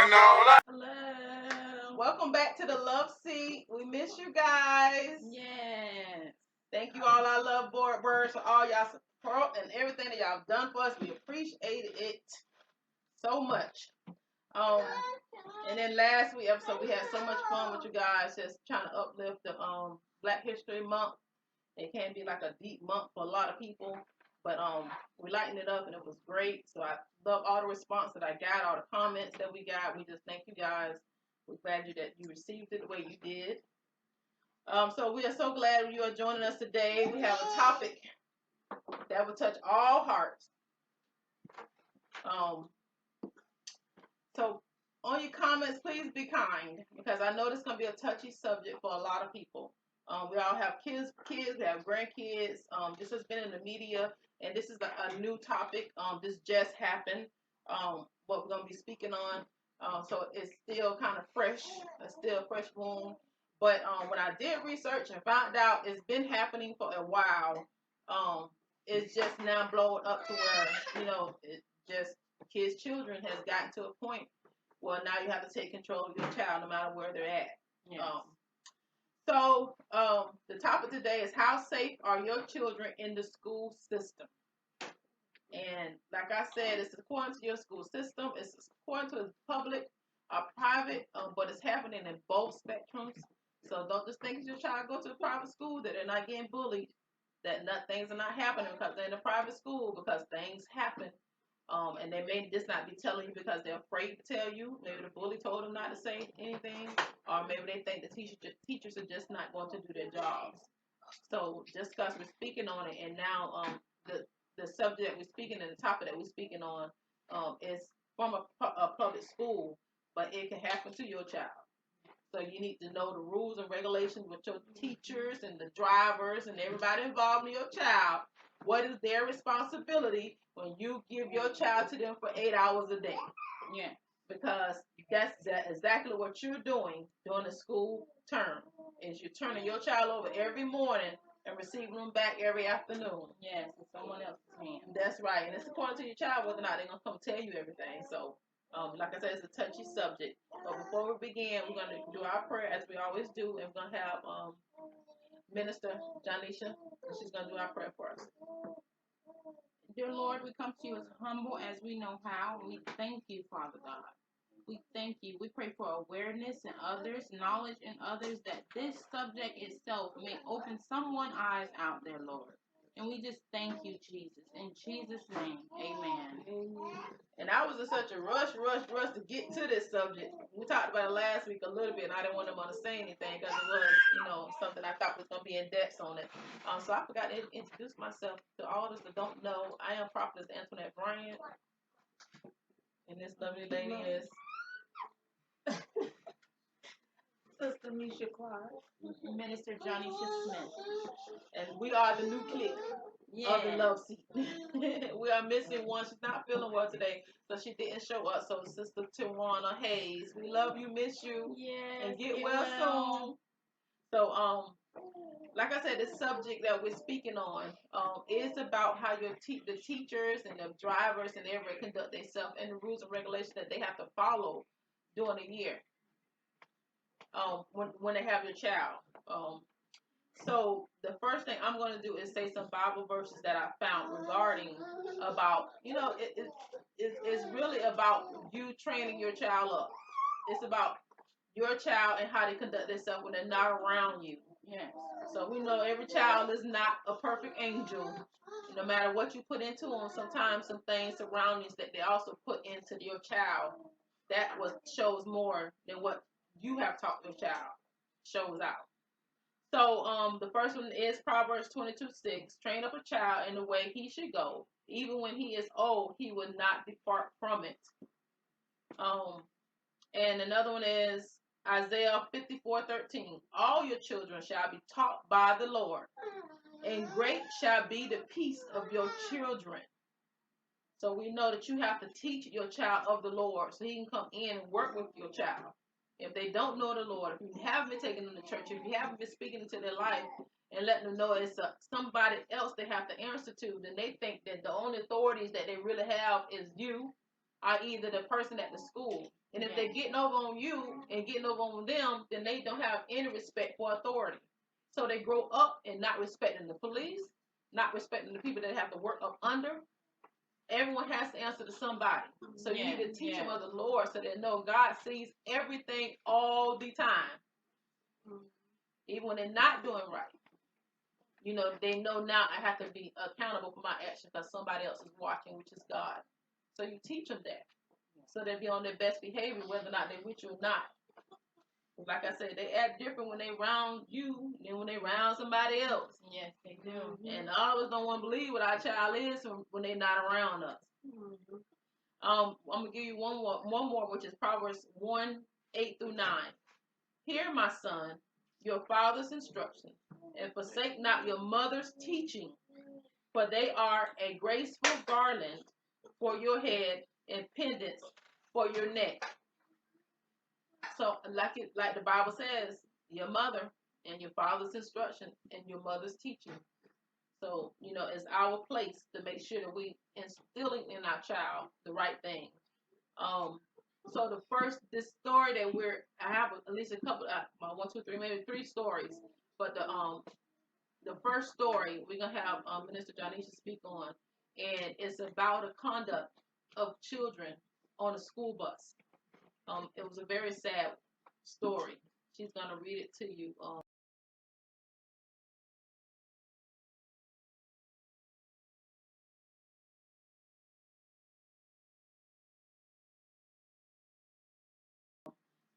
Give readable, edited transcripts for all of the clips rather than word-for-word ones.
Hello. Welcome back to the Love Seat. We miss you guys. Yes. Thank you all our love board birds for all y'all support and everything that y'all done for us. We appreciated it so much. And then last week episode we had so much fun with you guys, just trying to uplift the Black History Month. It can be like a deep month for a lot of people, but we lightened it up and it was great. So I love all the response that I got, all the comments that we got. We just thank you guys. We're glad that you received it the way you did. So we are so glad you are joining us today. We have a topic that will touch all hearts. So on your comments, please be kind, because I know this is going to be a touchy subject for a lot of people. We all have kids, we have grandkids. This has been in the media, and this is a new topic. This just happened, what we're going to be speaking on. So it's still kind of fresh. It's still a fresh wound. But when I did research and found out it's been happening for a while, it's just now blowing up to where, it just children has gotten to a point where now you have to take control of your child no matter where they're at. Yes. So the topic today is, how safe are your children in the school system? And like I said, it's according to your school system. It's according to public or private, but it's happening in both spectrums. So don't just think your child go to a private school that they're not getting bullied, that things are not happening because they're in a private school, because things happen. And they may just not be telling you because they're afraid to tell you. Maybe the bully told them not to say anything, or maybe they think the teachers are just not going to do their jobs. So just because we're speaking on it, and now the subject that we're speaking and the topic that we're speaking on is from a public school, but it can happen to your child. So you need to know the rules and regulations with your teachers and the drivers and everybody involved in your child. What is their responsibility when you give your child to them for 8 hours a day? Yeah. Because that's exactly what you're doing during the school term, is you're turning your child over every morning and receiving them back every afternoon. Yes, in someone else's hands. That's right. And it's according to your child whether or not they're going to come tell you everything. So like I said, it's a touchy subject. But before we begin, we're going to do our prayer as we always do, and we're going to have Minister Janisha, and she's going to do our prayer for us. Dear Lord, we come to you as humble as we know how, and we thank you, Father God. We thank you. We pray for awareness in others, knowledge in others, that this subject itself may open someone's eyes out there, Lord. And we just thank you, Jesus. In Jesus' name, amen. And I was in such a rush to get to this subject. We talked about it last week a little bit, and I didn't want them to say anything because it was, something I thought was going to be in depth on it. So I forgot to introduce myself to all those that don't know. I am Prophetess Antoinette Bryant, and this lovely lady is Sister Misha Clark, Minister Johnny Smith, and we are the new clique. Of the Love Seat. We are missing one. She's not feeling well today, so she didn't show up. So Sister Tawana Hayes, we love you, miss you, and get well soon. So like I said, the subject that we're speaking on is about how the teachers and the drivers and everybody conduct themselves, and the rules and regulations that they have to follow during the year when they have your child. So the first thing I'm going to do is say some Bible verses that I found regarding about, it's really about you training your child up. It's about your child and how they conduct themselves when they're not around you. Yes. So we know every child is not a perfect angel. No matter what you put into them, sometimes some things, surroundings that they also put into your child, that shows more than what you have taught your child shows out. So the first one is Proverbs 22:6. Train up a child in the way he should go. Even when he is old, he will not depart from it. And another one is Isaiah 54:13. All your children shall be taught by the Lord, and great shall be the peace of your children. So we know that you have to teach your child of the Lord so he can come in and work with your child. If they don't know the Lord, if you haven't been taking them to church, if you haven't been speaking into their life and letting them know it's somebody else they have to answer to, then they think that the only authorities that they really have is you. are either the person at the school. And if they're getting over on you and getting over on them, then they don't have any respect for authority. So they grow up and not respecting the police, not respecting the people that have to work up under. Everyone has to answer to somebody. So you need to teach them of the Lord so they know God sees everything all the time. Even when they're not doing right. You know, they know now I have to be accountable for my actions because somebody else is watching, which is God. So you teach them that. So they be on their best behavior, whether or not they're with you or not. Like I said, they act different when they around you than when they around somebody else. Yes, they do. And all of us don't want to believe what our child is when they're not around us. I'm gonna give you one more, which is Proverbs 1:8-9. Hear, my son, your father's instructions, and forsake not your mother's teaching, for they are a graceful garland for your head and pendants for your neck. So, like the Bible says, your mother and your father's instruction and your mother's teaching. So, you know, it's our place to make sure that we instilling in our child the right thing. So this story that I have at least a couple, one, two, three, maybe three stories. But the first story we're gonna have Minister Jonisha speak on, and it's about the conduct of children on a school bus. It was a very sad story. She's gonna read it to you.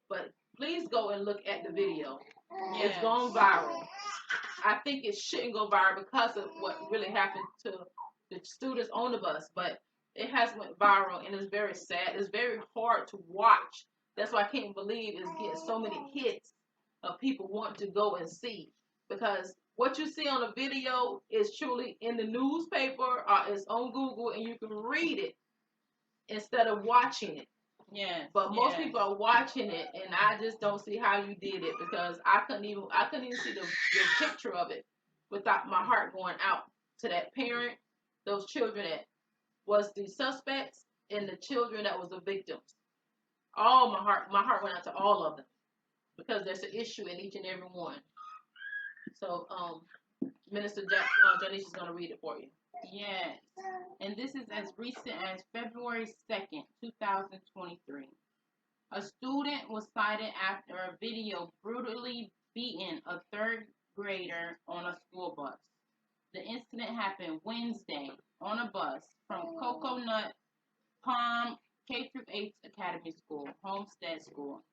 But please go and look at the video. Yes. It's gone viral. I think it shouldn't go viral because of what really happened to the students on the bus, but it has went viral and it's very sad. It's very hard to watch. That's why I can't believe it's getting so many hits of people wanting to go and see, because what you see on the video is truly in the newspaper or it's on Google and you can read it instead of watching it. Yes. But most people are watching it, and I just don't see how you did it, because I couldn't even see the picture of it without my heart going out to that parent, those children that was the suspects, and the children that was the victims. All my heart went out to all of them, because there's an issue in each and every one. So Minister Janice is going to read it for you. Yes. And this is as recent as February 2nd, 2023. A student was cited after a video brutally beating a third grader on a school bus. The incident happened Wednesday on a bus from Coconut Palm K-8 Academy School, Homestead School.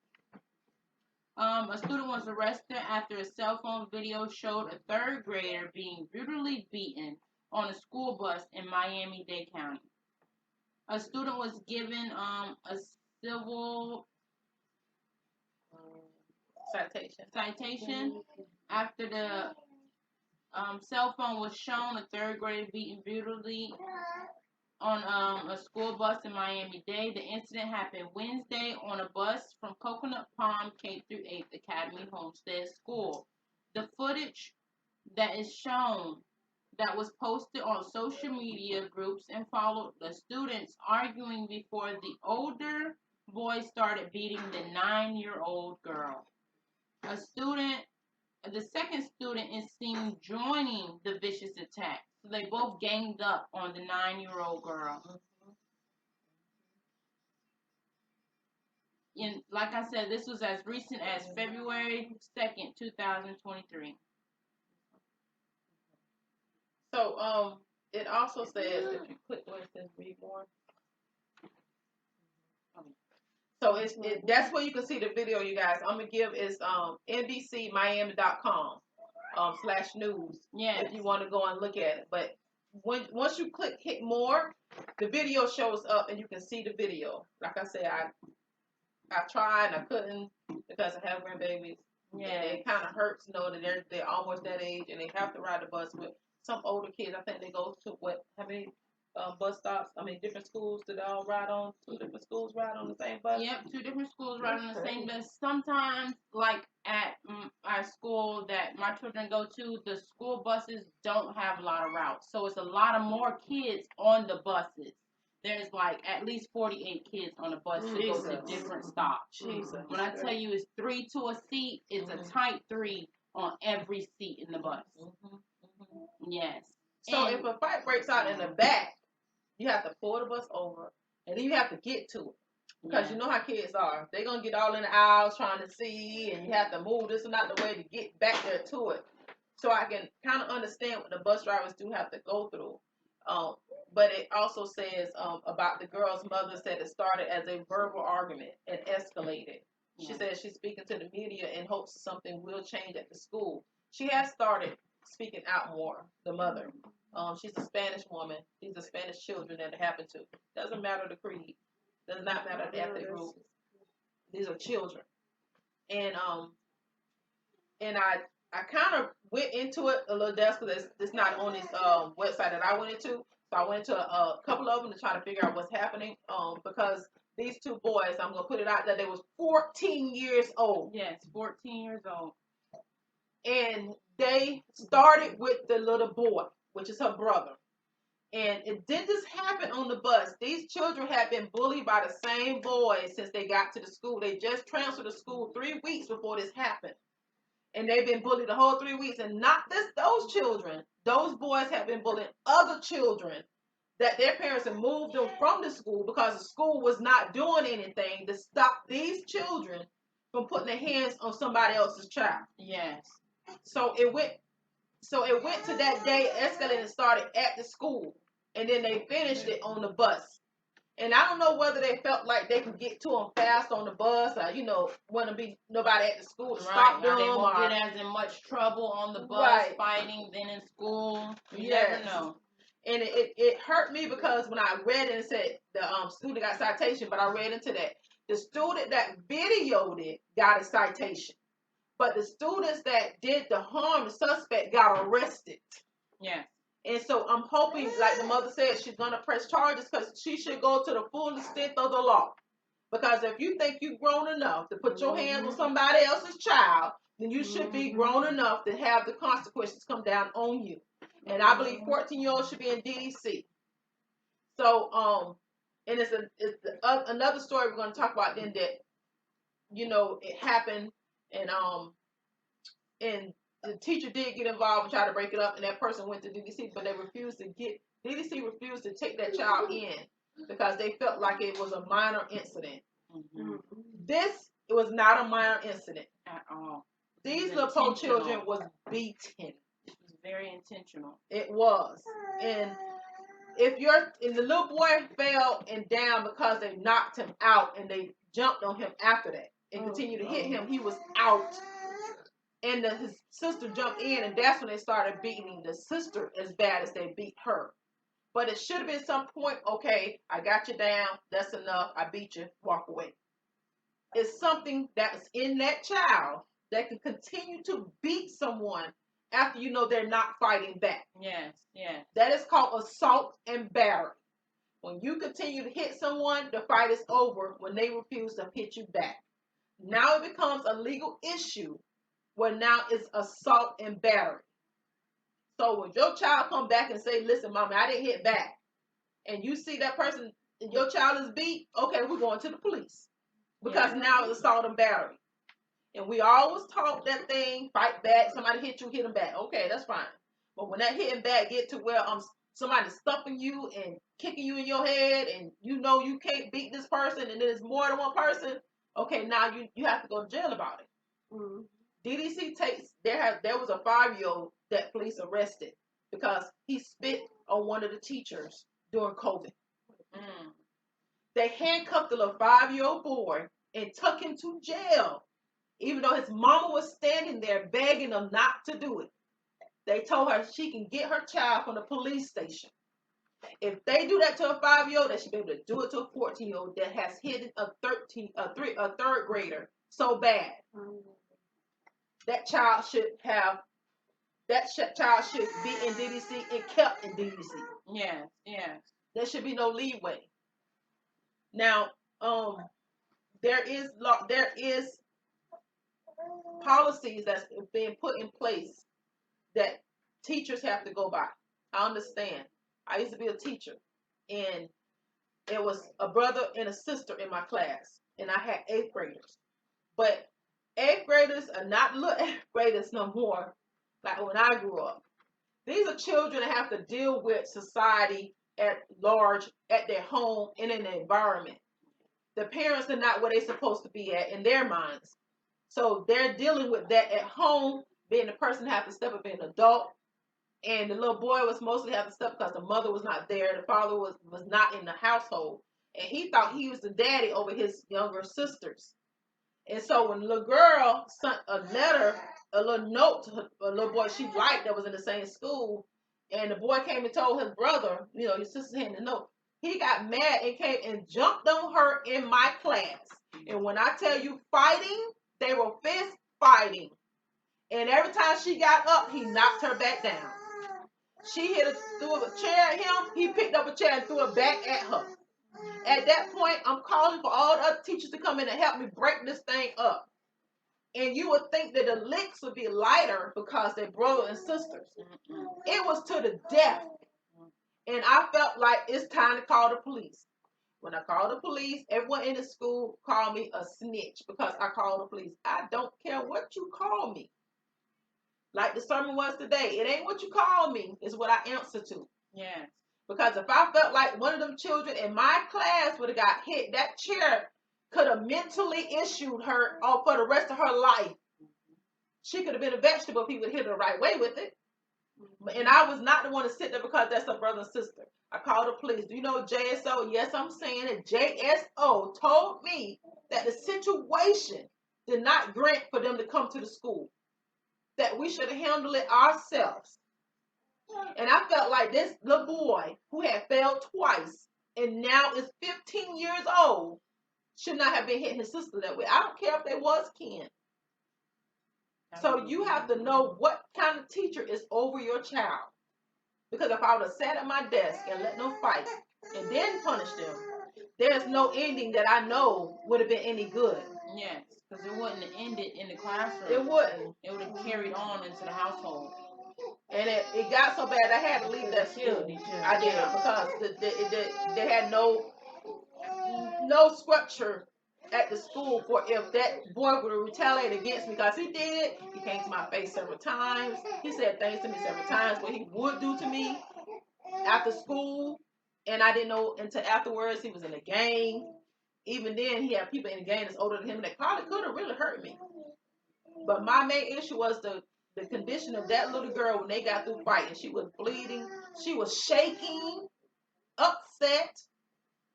A student was arrested after a cell phone video showed a third grader being brutally beaten on a school bus in Miami-Dade County. A student was given a civil citation after the cell phone was shown a third grader beaten brutally on a school bus in Miami-Dade. The incident happened Wednesday on a bus from Coconut Palm K-8 Academy Homestead School. The footage that is shown that was posted on social media groups and followed the students arguing before the older boy started beating the 9-year-old girl. The second student is seen joining the vicious attack. So they both ganged up on the 9-year-old girl. And like I said, this was as recent as February 2nd, 2023. So it also says, if you click where it says read more. So that's where you can see the video, you guys. I'm gonna give is NBCMiami.com /news. Yeah. If you want to go and look at it, but once you hit more, the video shows up and you can see the video. Like I said, I tried and I couldn't because I have grandbabies. Yeah. And it kind of hurts to know that they're almost that age and they have to ride the bus with some older kids. I think they go to how many bus stops? Different schools that all ride on. 2 different schools ride on the same bus. Yep, 2 different schools ride on the same bus. Sometimes, like at our school that my children go to, the school buses don't have a lot of routes, so it's a lot of more kids on the buses. there's like at least 48 kids on a bus to go to different stops. Jesus. When I tell you it's 3 to a seat, it's a tight 3 on every seat in the bus. Yes. So if a fight breaks out in the back, you have to pull the bus over, and then you have to get to it. Because you know how kids are. They're going to get all in the aisles trying to see, and you have to move this and out the way to get back there to it. So I can kind of understand what the bus drivers do have to go through. But it also says about the girl's mother said it started as a verbal argument and escalated. She said she's speaking to the media in hopes something will change at the school. She has started speaking out more, the mother. She's a Spanish woman. These are Spanish children that it happened to. Doesn't matter the creed. Does not matter the ethnic group. These are children. And I kind of went into it a little desk because it's not on this website that I went into. So I went into a couple of them to try to figure out what's happening. Because these two boys, I'm gonna put it out there, they was 14 years old. Yes, 14 years old. And they started with the little boy, which is her brother. And it didn't just happen on the bus. These children had been bullied by the same boys since they got to the school. They just transferred to school 3 weeks before this happened. And they've been bullied the whole 3 weeks. And not just those children. Those boys have been bullying other children that their parents have moved them from the school because the school was not doing anything to stop these children from putting their hands on somebody else's child. Yes. So it went to that day, escalated and started at the school. And then they finished it on the bus. And I don't know whether they felt like they could get to them fast on the bus or, want to be nobody at the school to stop them. They won't get as in much trouble on the bus fighting than in school. You never know. And it hurt me because when I read it, it said the student got citation, but I read into that. The student that videoed it got a citation. But the students that did the harm, the suspect, got arrested. Yeah. And so I'm hoping, like the mother said, she's going to press charges because she should go to the full extent of the law. Because if you think you've grown enough to put your hands on somebody else's child, then you should be grown enough to have the consequences come down on you. And I believe 14-year-olds should be in DDC. So, and it's another story we're going to talk about then that, it happened and the teacher did get involved and try to break it up, and that person went to DDC, but DDC refused to take that child in because they felt like it was a minor incident. Mm-hmm. It was not a minor incident at all. These little poor children was beaten. It was very intentional. It was. And the little boy fell and down because they knocked him out and they jumped on him after that and continued to hit him. He was out. And his sister jumped in, and that's when they started beating the sister as bad as they beat her. But it should have been some point, okay, I got you down, that's enough, I beat you, walk away. It's something that's in that child that can continue to beat someone after they're not fighting back. Yes, yes. That is called assault and battery. When you continue to hit someone, the fight is over when they refuse to hit you back. Now it becomes a legal issue where now it's assault and battery. So when your child come back and say, listen, mommy, I didn't hit back, and you see that person, and your child is beat, okay, we're going to the police. Because now it's assault and battery. And we always taught that thing, fight back, somebody hit you, hit them back. Okay, that's fine. But when that hitting back get to where somebody's stuffing you and kicking you in your head, and you can't beat this person, and then it's more than one person, okay, now you have to go to jail about it. Mm-hmm. DDC there was a 5-year-old that police arrested because he spit on one of the teachers during COVID. Mm. They handcuffed the little 5-year-old boy and took him to jail, even though his mama was standing there begging them not to do it. They told her she can get her child from the police station. If they do that to a 5-year-old, they should be able to do it to a 14-year-old that has hit a third grader so bad. Mm. That child should be in DDC and kept in DDC. Yes, yes. There should be no leeway. Now, there is policies that's being put in place that teachers have to go by. I understand. I used to be a teacher, and it was a brother and a sister in my class, and I had 8th graders. But 8th graders are not little 8th graders no more, like when I grew up. These are children that have to deal with society at large, at their home, and in the environment. The parents are not where they're supposed to be at in their minds. So they're dealing with that at home, being the person have to step up, being an adult. And the little boy was mostly have to step because the mother was not there. The father was not in the household. And he thought he was the daddy over his younger sisters. And so when the little girl sent a letter, a little note to a little boy she liked that was in the same school, and the boy came and told his brother, your sister handed the note. He got mad and came and jumped on her in my class. And when I tell you fighting, they were fist fighting. And every time she got up, he knocked her back down. She threw a chair at him. He picked up a chair and threw it back at her. At that point, I'm calling for all the other teachers to come in and help me break this thing up. And you would think that the licks would be lighter because they're brother and sisters. It was to the death. And I felt like it's time to call the police. When I called the police, everyone in the school called me a snitch because I called the police. I don't care what you call me. Like the sermon was today, it ain't what you call me, it's what I answer to. Yes. Because if I felt like one of them children in my class would have got hit, that chair could have mentally issued her for the rest of her life. She could have been a vegetable if he would hit her the right way with it. And I was not the one to sit there because that's her brother and sister. I called the police. Do you know JSO? Yes, I'm saying it. JSO told me that the situation did not grant for them to come to the school. That we should handle it ourselves. And I felt like this little boy who had failed twice and now is 15 years old should not have been hitting his sister that way. I don't care if they was kin. So you have to know what kind of teacher is over your child. Because if I would have sat at my desk and let them fight and then punish them, there's no ending that I know would have been any good. Yes, because it wouldn't have ended in the classroom. It wouldn't. It would have carried on into the household. And it got so bad I had to leave that school. I did, because they had no structure at the school for if that boy would have retaliated against me, because he did. He came to my face several times. He said things to me several times what he would do to me after school, and I didn't know until afterwards he was in a gang. Even then, he had people in the gang that's older than him that probably could have really hurt me. But my main issue was the condition of that little girl when they got through fighting. She was bleeding. She was shaking, upset,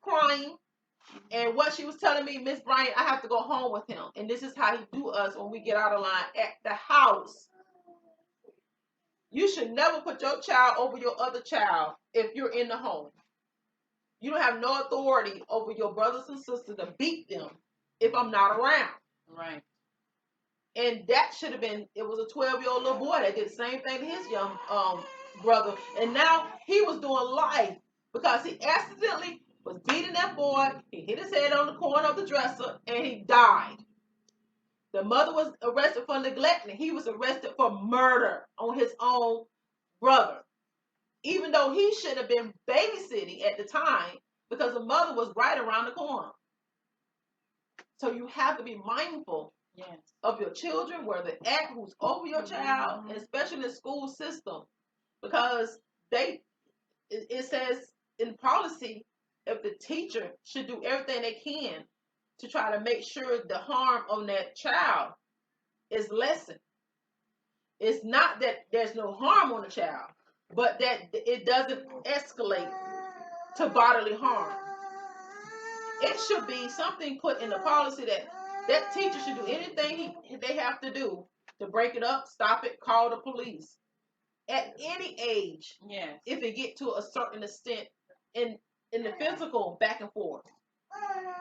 crying. And what she was telling me, Miss Bryant, I have to go home with him. And this is how he do us when we get out of line at the house. You should never put your child over your other child if you're in the home. You don't have no authority over your brothers and sisters to beat them if I'm not around. Right. And that should have been, it was a 12-year-old little boy that did the same thing to his young brother. And now he was doing life because he accidentally was beating that boy. He hit his head on the corner of the dresser and he died. The mother was arrested for neglect and he was arrested for murder on his own brother. Even though he should have been babysitting at the time because the mother was right around the corner. So you have to be mindful of your children, where they're at, who's over your child, and especially in the school system. Because it says in policy, if the teacher should do everything they can to try to make sure the harm on that child is lessened. It's not that there's no harm on the child, but that it doesn't escalate to bodily harm. It should be something put in the policy that teacher should do anything they have to do to break it up, stop it, call the police. At any age, if it get to a certain extent in the physical back and forth.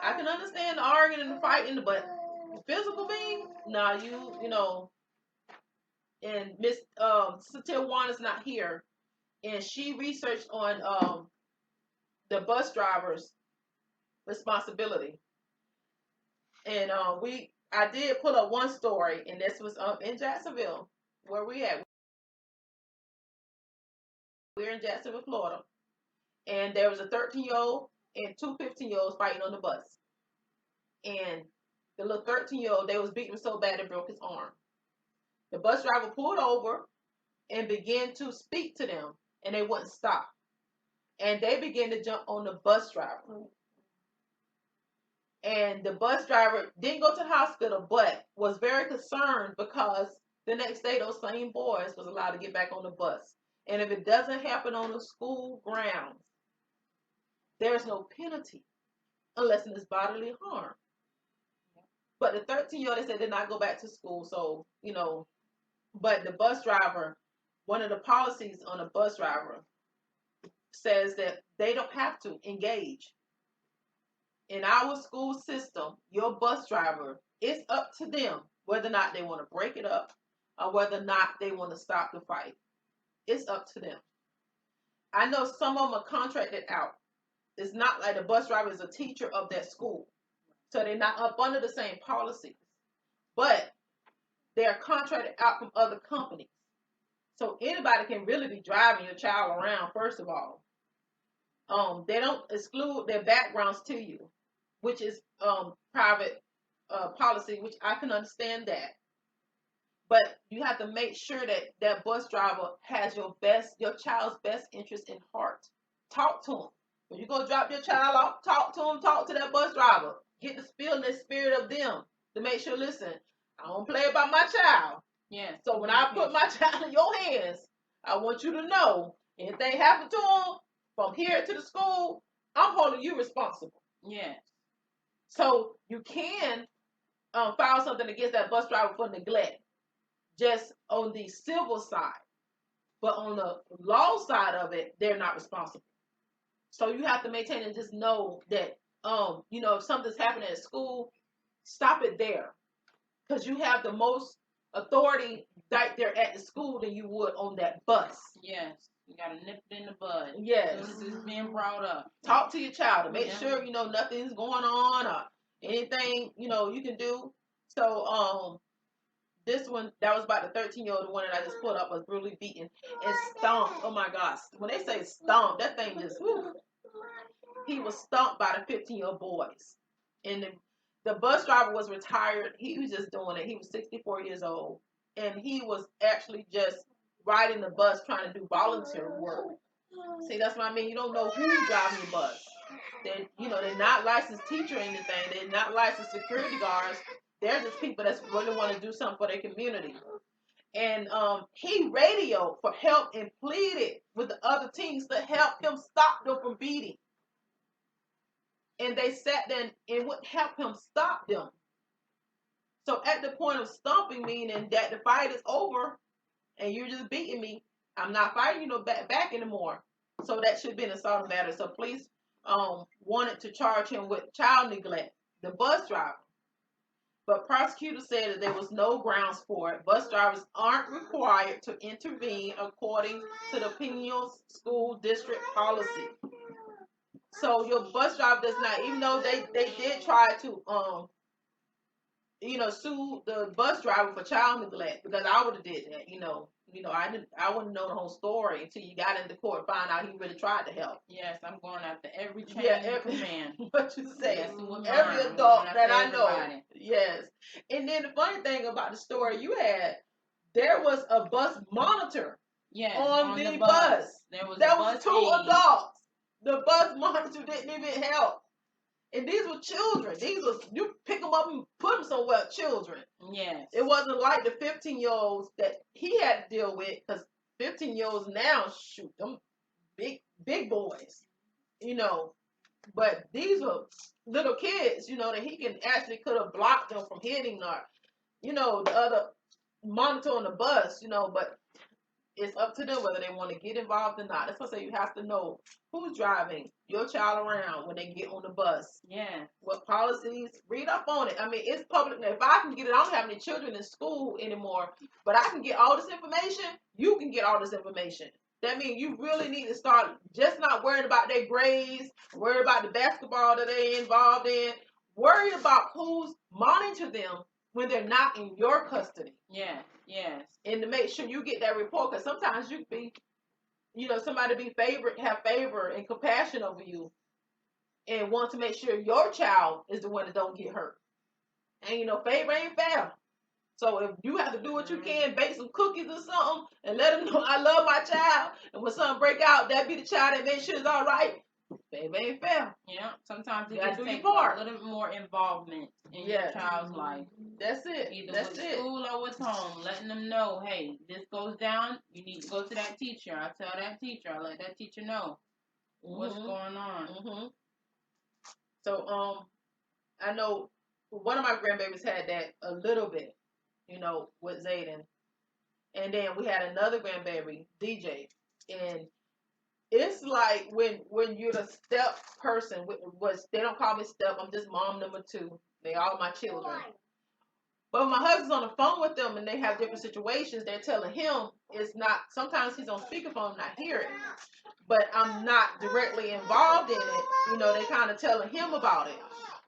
I can understand the arguing and the fighting, but the physical being, nah, you know, and Miss Satil Wan is not here, and she researched on the bus drivers' responsibility. And I did pull up one story, and this was in Jacksonville, where we at. We're in Jacksonville, Florida, and there was a 13-year-old and two 15-year-olds fighting on the bus. And the little 13-year-old, they was beating him so bad it broke his arm. The bus driver pulled over and began to speak to them, and they wouldn't stop. And they began to jump on the bus driver. And the bus driver didn't go to the hospital, but was very concerned because the next day those same boys was allowed to get back on the bus. And if it doesn't happen on the school grounds, there's no penalty unless it's bodily harm. But the 13-year-old, they said, did not go back to school. So, but the bus driver, one of the policies on a bus driver says that they don't have to engage. In our school system, your bus driver, it's up to them whether or not they want to break it up or whether or not they want to stop the fight. It's up to them. I know some of them are contracted out. It's not like the bus driver is a teacher of that school. So they're not up under the same policies. But they're contracted out from other companies. So anybody can really be driving your child around, first of all. They don't exclude their backgrounds to you, which is private policy, which I can understand that. But you have to make sure that that bus driver has your child's best interest in heart. Talk to him. When you go drop your child off, talk to him, talk to that bus driver. Get the feeling, the spirit of them to make sure, listen, I don't play about my child. Yeah. So when I put my child in your hands, I want you to know, anything happen to him from here to the school, I'm holding you responsible. Yeah. So you can file something against that bus driver for neglect, just on the civil side. But on the law side of it, they're not responsible. So you have to maintain and just know that, if something's happening at school, stop it there. Because you have the most authority right there at the school than you would on that bus. Yes. You got to nip it in the bud. Yes. As soon as it's being brought up. Talk to your child to make sure, nothing's going on or anything, you can do. So, this one, that was about the 13-year-old, the one that I just put up, was brutally beaten and stomped. Oh my gosh. When they say stomped, that thing just, whew. He was stomped by the 15-year-old boys. And the bus driver was retired. He was just doing it. He was 64 years old. And he was actually just riding the bus trying to do volunteer work. See, that's what I mean. You don't know who's driving your bus. They're not licensed teacher or anything. They're not licensed security guards. They're just people that really want to do something for their community. And he radioed for help and pleaded with the other teams to help him stop them from beating. And they sat there and would help him stop them. So at the point of stomping, meaning that the fight is over and you're just beating me, I'm not fighting you back anymore. So that should be an assault and battery. So police wanted to charge him with child neglect, the bus driver. But prosecutors said that there was no grounds for it. Bus drivers aren't required to intervene according to the Peniel School District policy. So your bus driver does not, even though they did try to sue the bus driver for child neglect, because I would have did that, I wouldn't know the whole story until you got into court and found out he really tried to help. Yes, I'm going after every chain of command. What you say? Yes, every adult that I know. Yes. And then the funny thing about the story you had, there was a bus monitor on the bus. There was two adults. The bus monitor didn't even help. And these were children. You pick them up and put them somewhere, children. Yes. It wasn't like the 15-year-olds that he had to deal with, because 15-year-olds now, shoot, them big boys, But these were little kids, that he could have blocked them from hitting or, the other monitor on the bus, but it's up to them whether they want to get involved or not. That's why I say you have to know who's driving your child around when they get on the bus. Yeah. What policies? Read up on it. I mean, it's public. If I can get it, I don't have any children in school anymore, but I can get all this information. You can get all this information. That means you really need to start just not worrying about their grades, worry about the basketball that they're involved in, worry about who's monitoring them when they're not in your custody. Yeah, yes. And to make sure you get that report, because sometimes you be, somebody have favor and compassion over you. and want to make sure your child is the one that don't get hurt. And favor ain't fair. So if you have to do what you can, bake some cookies or something, and let them know I love my child, and when something break out, that be the child that make sure it's all right. Baby ain't fair. Yeah, sometimes it you just takes a little more involvement in your child's life. That's it. Either with school or with home, letting them know, hey, this goes down, you need to go to that teacher. I tell that teacher, I let that teacher know what's going on. So I know one of my grandbabies had that a little bit, with Zayden. And then we had another grandbaby, DJ. And it's like when you're the step person, they don't call me step, I'm just mom number 2. They all my children. But my husband's on the phone with them and they have different situations, they're telling him it's not, sometimes he's on speakerphone, not hearing. But I'm not directly involved in it. They kind of telling him about it.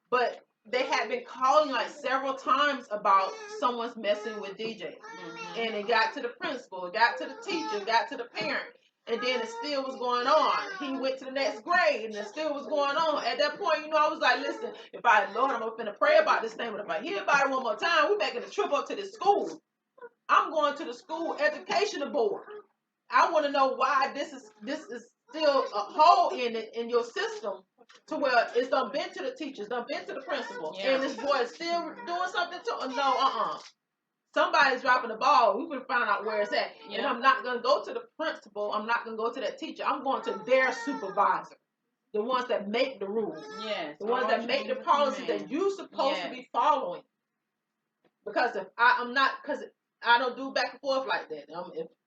But they had been calling like several times about someone's messing with DJ. And it got to the principal, it got to the teacher, it got to the parent. And then it still was going on. He went to the next grade and it still was going on. At that point, I was like, listen, Lord, I'm going to pray about this thing. But if I hear about it one more time, we're making a trip up to the school. I'm going to the school educational board. I want to know why this is still a hole in your system to where it's done been to the teachers, done been to the principal, and this boy is still doing something to no. Somebody's dropping the ball. We can find out where it's at. Yeah. And I'm not going to go to the principal. I'm not going to go to that teacher. I'm going to their supervisor. The ones that make the rules. Yes. The ones that make the policies that you're supposed to be following. Because if I'm not, because I don't do back and forth like that.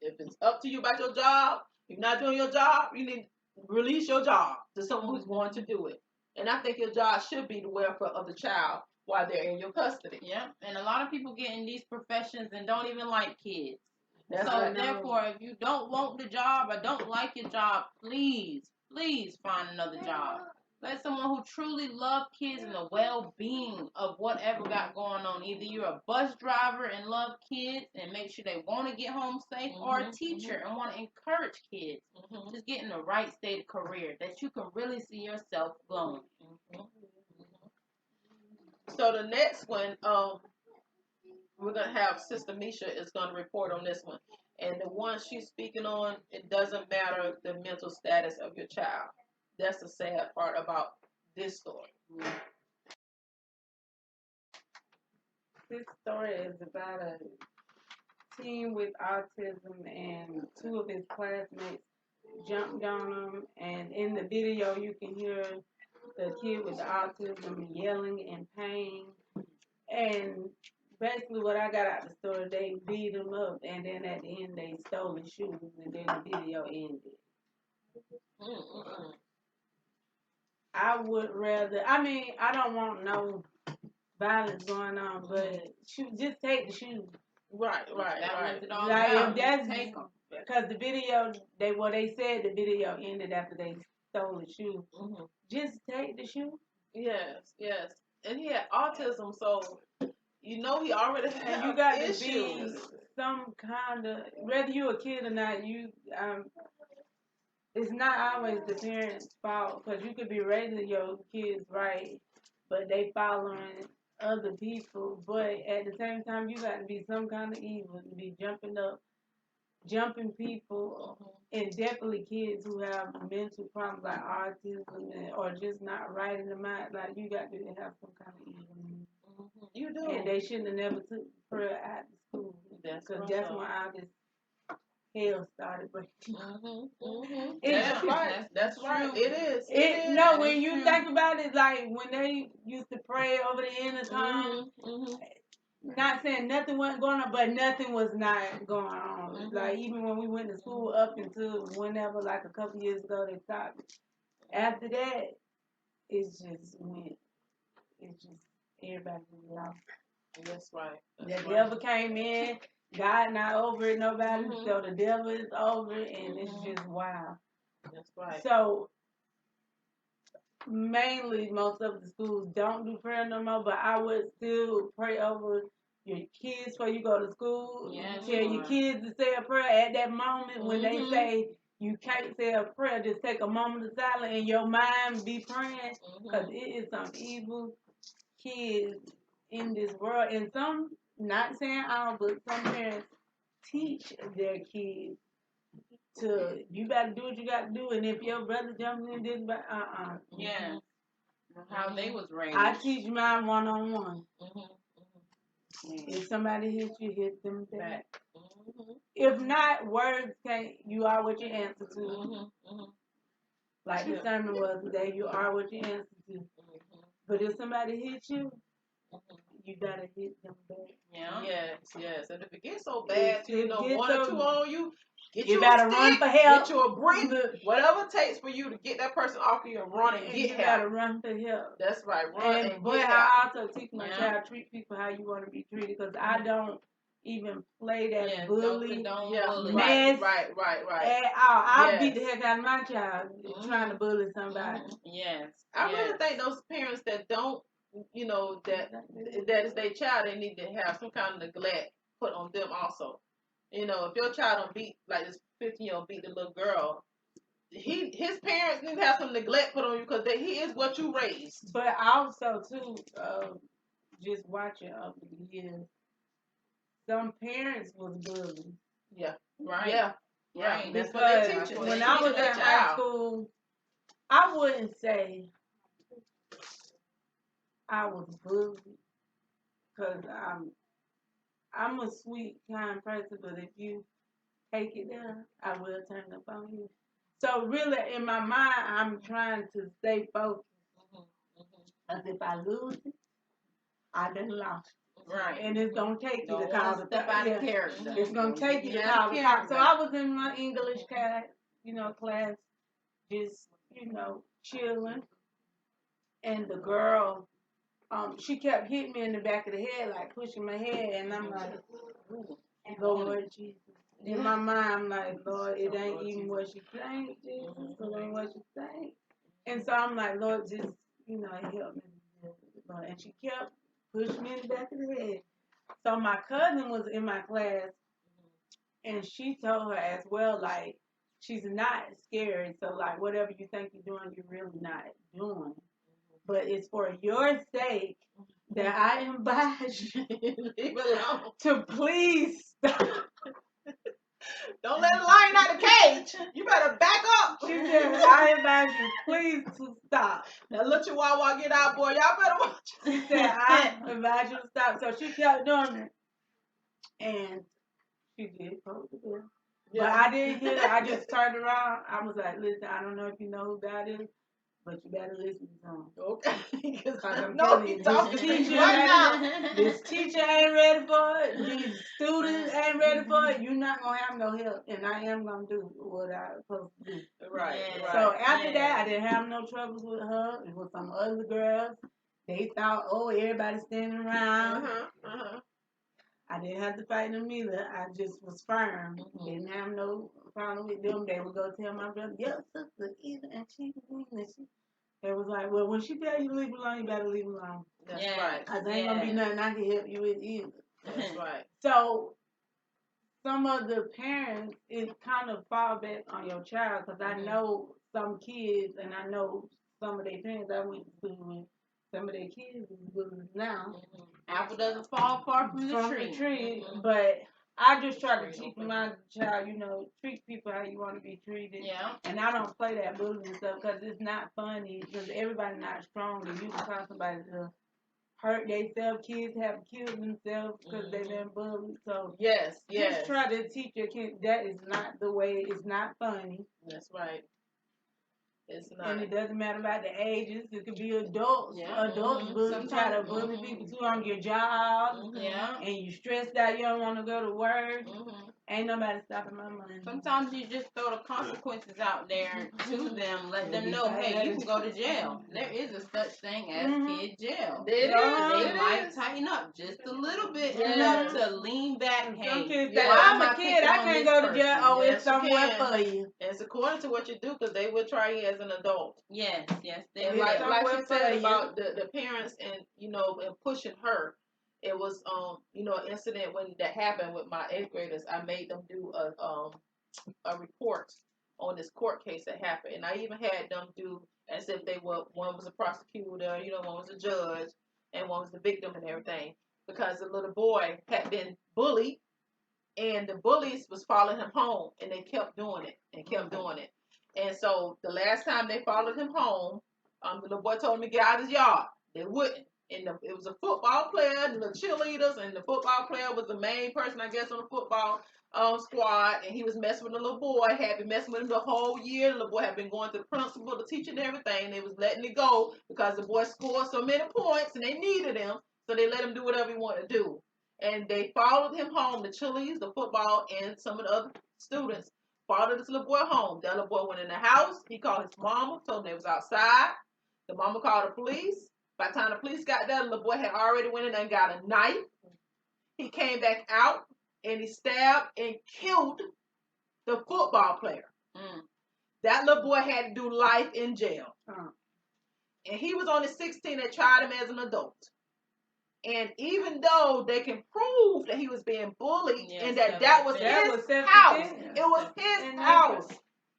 If it's up to you about your job, if you're not doing your job, you need to release your job to someone who's going to do it. And I think your job should be the welfare of the child while they're in your custody. Yeah, and a lot of people get in these professions and don't even like kids. So therefore, if you don't want the job or don't like your job, please find another job. Let someone who truly loves kids and the well-being of whatever got going on. Either you're a bus driver and love kids and make sure they want to get home safe, or a teacher and want to encourage kids. Just get in the right state of career that you can really see yourself glowing. So the next one, we're going to have Sister Misha is going to report on this one. And the one she's speaking on, it doesn't matter the mental status of your child. That's the sad part about this story. This story is about a teen with autism, and 2 of his classmates jumped on him. And in the video, you can hear the kid with the autism yelling in pain. And basically what I got out of the story, they beat him up, and then at the end they stole his shoes, and then the video ended. I would rather, I don't want no violence going on, but just take the shoes. Right. Like, if that's, because the video, they said the video ended after they stole the shoes. Just take the shoes. Yes. And he had autism, so he already had and you got issues. To be some kind of, whether you're a kid or not, it's not always the parents' fault, because you could be raising your kids right, but they following other people. But at the same time, you got to be some kind of evil to be jumping people, and definitely kids who have mental problems like autism or just not right in the mind. Like, you got to have some kind of evil. You do. And they shouldn't have never took prayer out of school. Because that's when all this hell started breaking. That's right. It is. No, when you think about it, like when they used to pray over the intercom, not saying nothing wasn't going on, but nothing was not going on. Like, even when we went to school up until whenever, like a couple years ago, they taught me. After that, it just everybody was lost. That's right. The devil came in. God not over it, nobody. So the devil is over it, and it's just wild. That's right. So mainly, most of the schools don't do prayer no more, but I would still pray over your kids before you go to school. Tell your kids to say a prayer at that moment when they say, you can't say a prayer. Just take a moment of silence and your mind be praying, because it is some evil kids in this world. And some, not saying all, but some parents teach their kids to, you got to do what you got to do. And if your brother jumps in this, Yeah. How they was raised. I teach mine one-on-one. If somebody hits you, hit them back. If not, words can't, you are what you answer to. Like the sermon was today, you are what you answer to. But if somebody hits you, you gotta hit them back. Yeah. Yes. And if it gets so bad, you know, one or two on you, get you you gotta a stick, run for help. get you a brick, whatever it takes for you to get that person off of you and run and get you help. You gotta run for help. That's right, run and but get I help. also teach my child, treat people how you want to be treated, because I don't even play that bully mess. Right. At all. I'll beat the heck out of my child trying to bully somebody. Yes. I really think those parents that don't, you know, that is their child, they need to have some kind of neglect put on them also. You know, if your child don't beat, like this 15-year-old beat the little girl, his parents need to have some neglect put on you, because he is what you raised. But also too, just watching over the years, some parents was bullies. Yeah. Right. Yeah. Right. That's what they teach you. When I was in high school, I wouldn't say I was bullied, because I'm a sweet, kind person, but if you take it down, I will turn up on you. So really, in my mind, I'm trying to stay focused. Because if I lose it, I done lost it. Right. And it's going to take you to call the step out of character. It's going to take you to call the cops. So I was in my English class, just, chilling. And the girl, she kept hitting me in the back of the head, like pushing my head. And I'm like, Lord Jesus. In my mind, I'm like, Lord, it ain't even what she think, Jesus. It ain't what she think. And so I'm like, Lord, just, help me. Lord. And she kept pushing me in the back of the head. So my cousin was in my class, and she told her as well, like, she's not scared. So, like, whatever you think you're doing, you're really not doing. But it's for your sake that I advise you to please stop. Don't let it lion out the cage. You better back up. She said, I advise you, please, to stop. Now little Chihuahua get out, boy. Y'all better watch. She said, I advise you to stop. So she kept doing it. And she did post the bill. But I didn't hear her. I just turned around. I was like, listen, I don't know if you know who God is, but you better listen to him. Okay. Because I'm no, telling he you, talking to you right now. This teacher ain't ready for it. These students ain't ready for it. You're not going to have no help. And I am going to do what I'm supposed to do. Right. So after that, I didn't have no troubles with her. It was some other girls. They thought, oh, everybody's standing around. I didn't have to fight them either. I just was firm. Didn't have no problem with them. They would go tell my brother, your sister either, and she was and she. They was like, well, when she tell you to leave alone, you better leave alone. That's right. Because there ain't going to be nothing I can help you with either. That's right. So some of the parents, it kind of fall back on your child, because I know some kids, and I know some of their parents I went to school with, some of their kids is bullies now. Apple doesn't fall far from the tree. But I just try to teach my child, treat people how you want to be treated. Yeah. And I don't play that bullying stuff, because it's not funny, because everybody's not strong, and you can cause somebody to hurt themselves. Kids have killed themselves because they've been bullied. So just try to teach your kids that is not the way. It's not funny. That's right. It's not. And it doesn't matter about the ages. It could be adults. Yeah. Adults try to bully people too on your job. Yeah. And you stressed out. You don't want to go to work. Ain't nobody stopping my money. Sometimes you just throw the consequences out there to them. Let them know, hey, you can go to jail. There is a such thing as kid jail. They might tighten up just a little bit enough to lean back. Hey, I'm a kid. I can't go to jail. Oh, it's somewhere for you. It's according to what you do, because they will try you as an adult. Yes. They like you said about the parents and and pushing her. It was an incident when that happened with my 8th graders. I made them do a report on this court case that happened. And I even had them do as if they were, one was a prosecutor, one was a judge, and one was the victim and everything. Because the little boy had been bullied, and the bullies was following him home, and they kept doing it and kept doing it. And so the last time they followed him home, the little boy told him to get out of his yard. They wouldn't. And it was a football player, and the cheerleaders, and the football player was the main person, I guess, on the football squad. And he was messing with the little boy, had been messing with him the whole year. The little boy had been going to the principal, the teacher, and everything. And they was letting it go because the boy scored so many points, and they needed him. So they let him do whatever he wanted to do. And they followed him home, the cheerleaders, the football, and some of the other students followed this little boy home. That little boy went in the house. He called his mama, told him they was outside. The mama called the police. By the time the police got there, the little boy had already went in and got a knife. He came back out, and he stabbed and killed the football player. That little boy had to do life in jail. And he was only 16. They tried him as an adult. And even though they can prove that he was being bullied and that was his house, it was his house,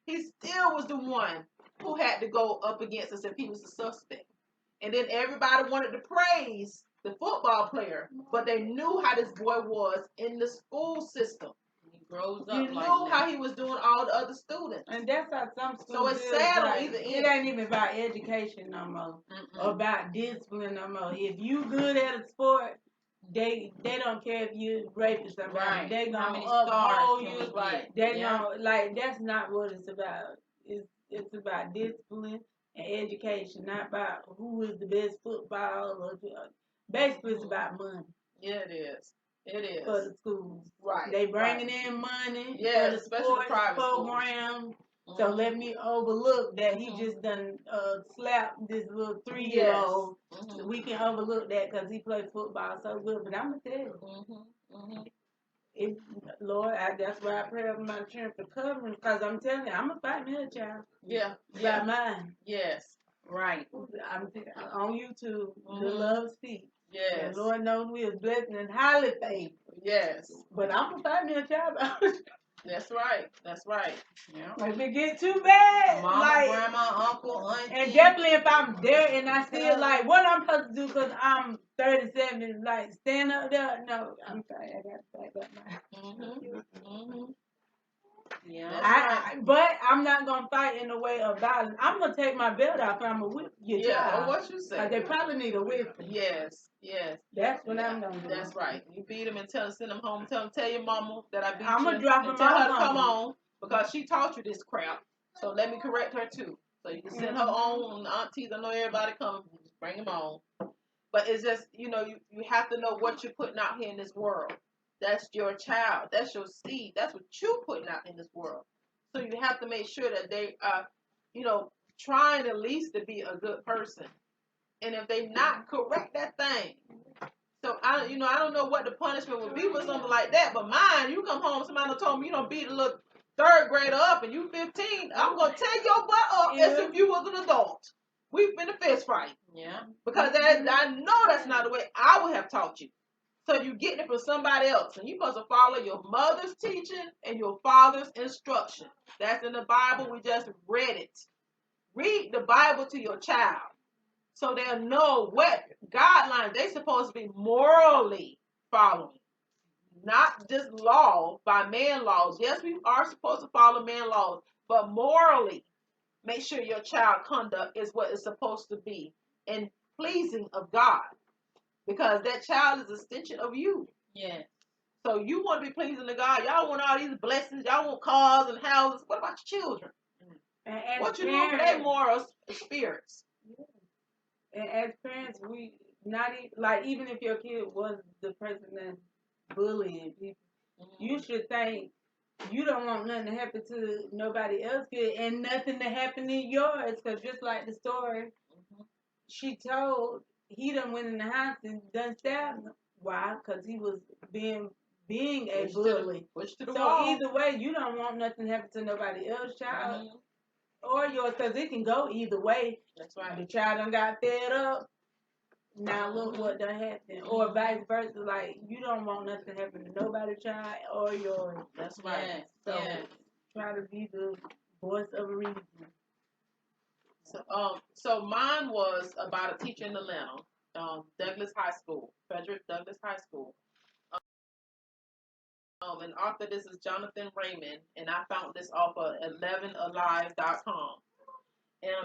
he still was the one who had to go up against us if he was the suspect. And then everybody wanted to praise the football player, but they knew how this boy was in the school system. He grows up. You knew how he was doing all the other students. And that's how some schools. So it's sad on either It end. ain't even about education no more, or about discipline no more. If you good at a sport, they don't care if you raping somebody. Right. They gonna uphold you. Right. They gonna that's not what it's about. It's about discipline and education, not about who is the best football. Basically, it's about money. Yeah, it is. It is. For the schools. Right. They bringing in money for the especially sports the private program. So let me overlook that he just done slapped this little 3-year-old. We can overlook that because he played football so good. But I'm going to tell you. Lord, that's why I pray over my children for covering, because I'm telling you, I'm going to fight me a child. Yeah. By mine. Yes. Right. I'm on YouTube, The Love Speaks. Yes. And Lord knows we are blessed and highly favored. Yes. But I'm going to fight me a child. That's right. That's right. Yeah. If it get too bad, Mama, grandma, uncle, auntie. And definitely if I'm there and I feel like what I'm supposed to do because I'm 37 and stand up there. No, I'm sorry, I got to fight back. Yeah. But I'm not gonna fight in the way of violence. I'm gonna take my belt off and I'm gonna whip your child. What you say? They probably need a whipping. Yes. Yes. That's what I'm gonna do. That's right. You beat them and send them home. Tell your mama that I beat you. I'm gonna drop them. Tell her to come on because she taught you this crap. So let me correct her too. So you can send her on. The aunties, I know everybody come. Just bring them on. But it's just you have to know what you're putting out here in this world. That's your child. That's your seed. That's what you're putting out in this world. So you have to make sure that they are, trying at least to be a good person. And if they not, correct that thing. So I don't know what the punishment would be for something like that. But mine, you come home, somebody told me you don't beat a little third grader up, and you 15. I'm gonna tear your butt up as if you was an adult. We've been a fist fight. Yeah. Because I know that's not the way I would have taught you. So you get it from somebody else. And you're supposed to follow your mother's teaching and your father's instruction. That's in the Bible. We just read it. Read the Bible to your child so they'll know what guidelines they're supposed to be morally following. Not just law by man laws. Yes, we are supposed to follow man laws, but morally make sure your child conduct is what it's supposed to be and pleasing of God. Because that child is an extension of you. Yeah. So you want to be pleasing to God. Y'all want all these blessings. Y'all want cars and houses. What about your children? And what you doing for their moral spirits? Yeah. And as parents, we not even if your kid was the person that's bullying people, you should think you don't want nothing to happen to nobody else kid and nothing to happen to yours. Because just like the story she told. He done went in the house and done stabbed him. Why? Because he was being a bully. So either way, you don't want nothing to happen to nobody else's child or yours, because it can go either way. That's right. The child done got fed up. Now look what done happened. Or vice versa. Like, you don't want nothing to happen to nobody's child or yours. That's right. So try to be the Voice of reason. So mine was about a teacher in Atlanta, Douglas High School, Frederick Douglass High School. And author, this is Jonathan Raymond, and I found this off of 11alive.com.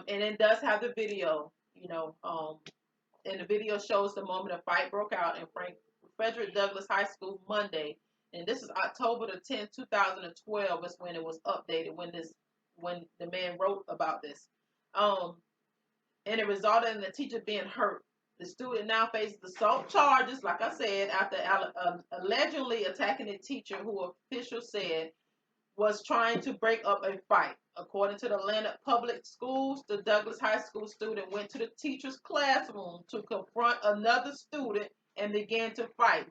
And it does have the video, and the video shows the moment a fight broke out in Frederick Douglass High School Monday, and this is October the 10th, 2012 is when it was updated, when the man wrote about this. And it resulted in the teacher being hurt. The student now faces assault charges, like I said, after allegedly attacking a teacher who officials said was trying to break up a fight. According to the Atlanta Public Schools, the Douglas High School student went to the teacher's classroom to confront another student and began to fight.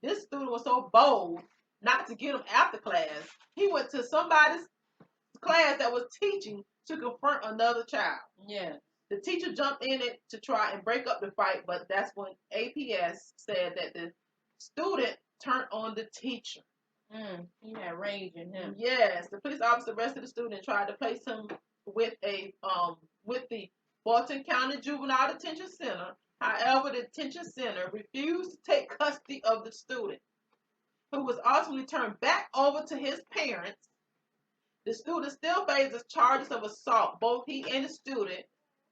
This student was so bold not to get him after class. He went to somebody's class that was teaching to confront another child. Yeah. The teacher jumped in it to try and break up the fight, but that's when APS said that the student turned on the teacher. He had rage in him. Yes, the police officer arrested the student and tried to place him with the Fulton County Juvenile Detention Center. However, the detention center refused to take custody of the student, who was ultimately turned back over to his parents. The student still faces charges of assault. Both he and the student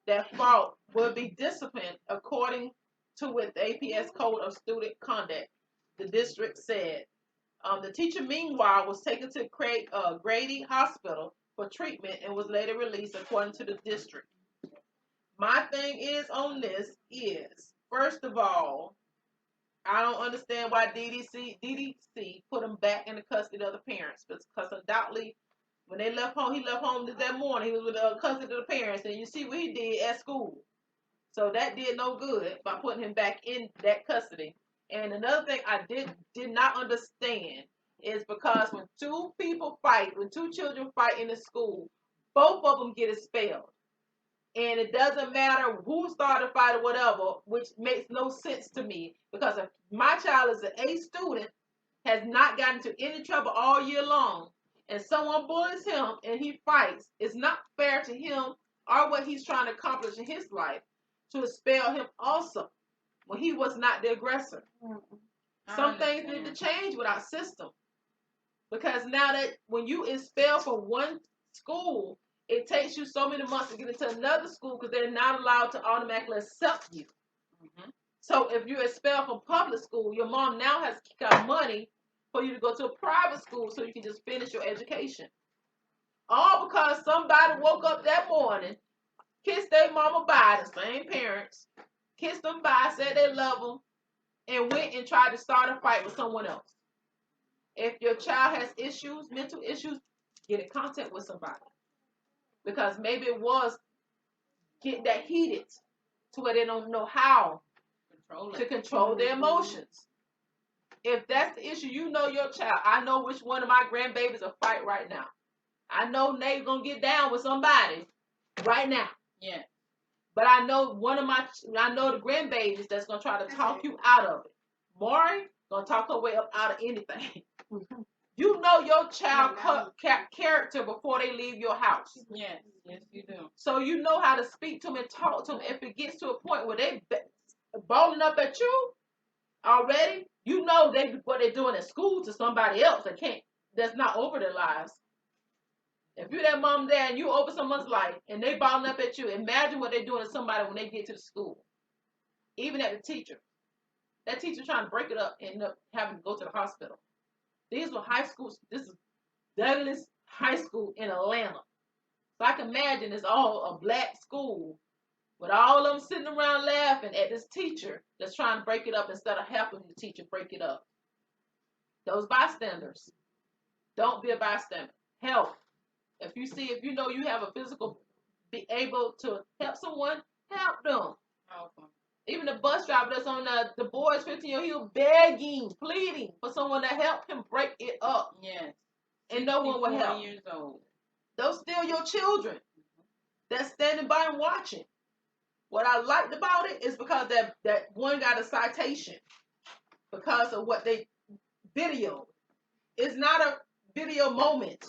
that fought will be disciplined according to with the APS Code of Student Conduct, the district said. The teacher, meanwhile, was taken to Grady Hospital for treatment and was later released, according to the district. My thing is on this is, first of all, I don't understand why DDC put him back in the custody of the parents, because undoubtedly, when they left home, he left home that morning. He was with custody of the parents, and you see what he did at school. So that did no good by putting him back in that custody. And another thing I did not understand is because when two children fight in the school, both of them get expelled. And it doesn't matter who started the fight or whatever, which makes no sense to me, because if my child is an A student, has not gotten into any trouble all year long, and someone bullies him and he fights, it's not fair to him or what he's trying to accomplish in his life to expel him also when he was not the aggressor. Some things need to change with our system, because now that when you expel from one school, it takes you so many months to get into another school because they're not allowed to automatically accept you. So if you're expelled from public school, your mom now has got money for you to go to a private school so you can just finish your education. All because somebody woke up that morning, kissed their mama bye, the same parents, kissed them bye, said they love them, and went and tried to start a fight with someone else. If your child has issues, mental issues, get in contact with somebody. Because maybe it was getting that heated to where they don't know how to control their emotions. If that's the issue, you know your child. I know which one of my grandbabies will fight right now. I know Nate's going to get down with somebody right now. Yeah. But I know I know the grandbabies that's going to try to talk you out of it. Maury going to talk her way up out of anything. You know your child character before they leave your house. Yes, you do. So you know how to speak to them and talk to them. If it gets to a point where they balling up at you already, you know what they're doing at school to somebody else that's not over their lives. If you're that mom there and you over someone's life and they balling up at you, imagine what they're doing to somebody when they get to the school. Even at the teacher. That teacher trying to break it up and end up having to go to the hospital. These were high schools. This is Douglas High School in Atlanta. So I can imagine it's all a black school with all of them sitting around laughing at this teacher that's trying to break it up instead of helping the teacher break it up. Those bystanders. Don't be a bystander. Help. If you know you have a physical, be able to help someone, help them. Okay. Even the bus driver that's on the boys 15-year-old, he was begging, pleading for someone to help him break it up. Yes. And no one will help. Years old. Those still your children that's standing by and watching. What I liked about it is because that one got a citation because of what they videoed. It's not a video moment.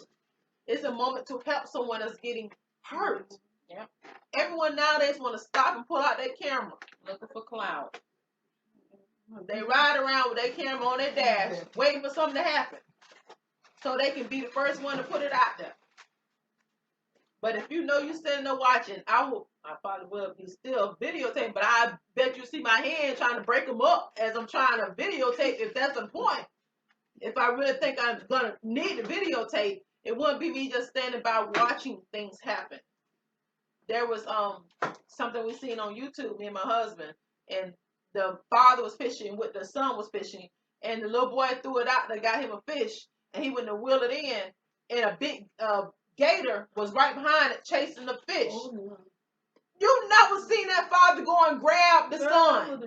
It's a moment to help someone that's getting hurt. Yep. Everyone nowadays want to stop and pull out their camera. Looking for clout. They ride around with their camera on their dash, waiting for something to happen, so they can be the first one to put it out there. But if you know you're sitting there watching, I probably will be still videotaping, but I bet you see my hand trying to break them up as I'm trying to videotape, if that's the point. If I really think I'm going to need to videotape, it wouldn't be me just standing by watching things happen. There was something we seen on YouTube, me and my husband, and the father was fishing with the son was fishing, and the little boy threw it out. They got him a fish, and he went to wheel it in, and a big gator was right behind it chasing the fish. Oh, no. You never seen that father go and grab the son.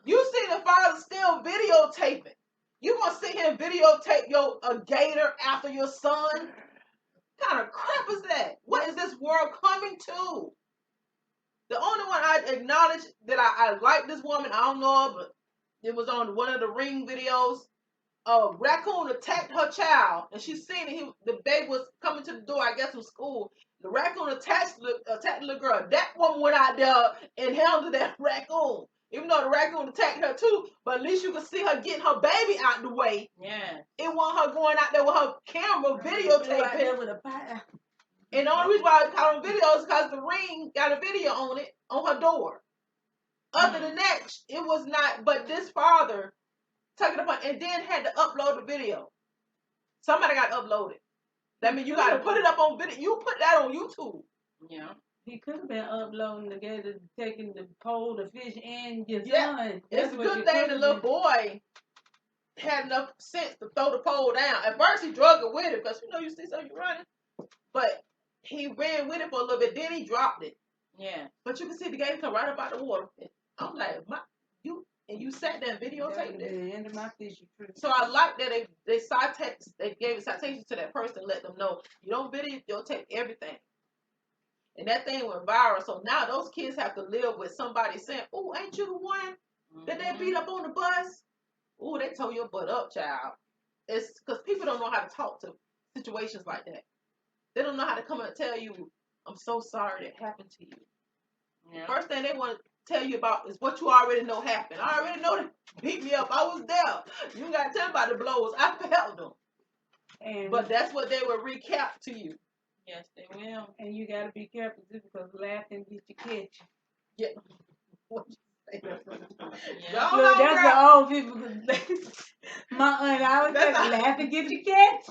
You see the father still videotaping. You gonna sit here and videotape a gator after your son? What kind of crap is that? What is this world coming to? The only one I acknowledge that I like this woman, I don't know her, but it was on one of the Ring videos. A raccoon attacked her child, and she seen it. The baby was coming to the door, I guess, from school. The raccoon attacked the little girl. That woman went out there and handled that raccoon. Even though the raccoon attacked her too, but at least you could see her getting her baby out the way. Yeah. It wasn't her going out there with her camera videotaping. With a pie. And the only reason why I caught on video is because the Ring got a video on it on her door. Other than that, it was not. But this father took it upon and then had to upload the video. Somebody got to upload it. That means you got to put it up on video. You put that on YouTube. Yeah. He could have been uploading together, taking the pole, the fish, and your son. It's a good thing the little boy had enough sense to throw the pole down. At first, he drug it with it because you see something running. But he ran with it for a little bit. Then he dropped it. Yeah. But you can see the game come right up out the water. I'm like, you sat there and videotaped it. End of my fishing trip. So I like that they gave a citation to that person, let them know you don't videotape everything. And that thing went viral. So now those kids have to live with somebody saying, "Oh, ain't you the one that they beat up on the bus? Oh, they tore your butt up, child." It's because people don't know how to talk to situations like that. They don't know how to come and tell you, "I'm so sorry that happened to you." Yeah. First thing they want to tell you about is what you already know happened. I already know they beat me up. I was there. You got to tell me about the blows. I felt them. But that's what they will recap to you. Yes, they will. And you got to be careful too because laughing gets you catch. Yeah. What you say? Yeah. Look, that's the old people. My aunt always said, laughing get you catch.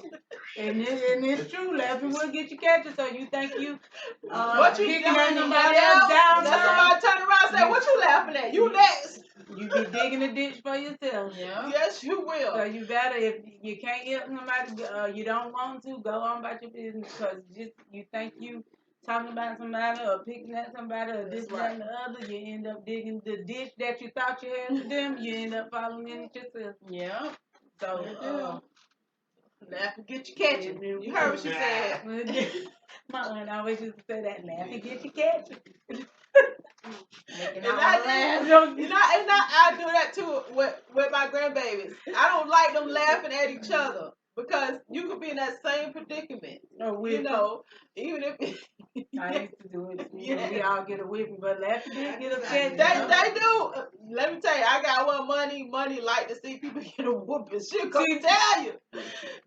And it's true. Laughing will get you catch. So you think you what you picking at somebody else down there? Somebody turn around and say, "What you laughing at? You next." You be digging a ditch for yourself. Yeah. Yes, you will. So you better, if you can't help somebody, you don't want to, go on about your business because just you think you talking about somebody or picking at somebody or this, that, and the other, you end up digging the ditch that you thought you had for them, you end up falling in it yourself. Yeah. So, laugh and get you catching. You heard what she said. My aunt always used to say that, laugh and get you catching. And I do that too with my grandbabies. I don't like them laughing at each other because you could be in that same predicament. Even if I used to do it. Yeah. We all get a whipping, but laughing did get a catch. They do. Let me tell you, I got one money like to see people get a whooping. She'll come tell you.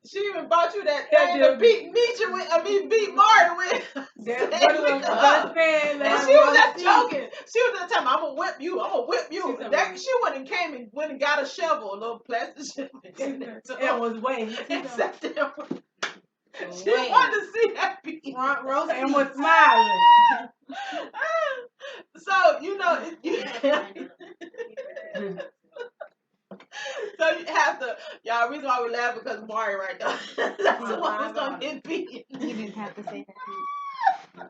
She even bought you that thing to beat Nietzsche with. beat Martin with. That's what it was. And she was just joking. She was just telling me, "I'm gonna whip you. I'm gonna whip you." She went and got a shovel, a little plastic shovel. It was waiting. She wanted to see that beat. Front row and was smiling. So so you have to, y'all. Reason why we laugh because Mari right now. That's the one who's gonna get beat. You didn't have to say that.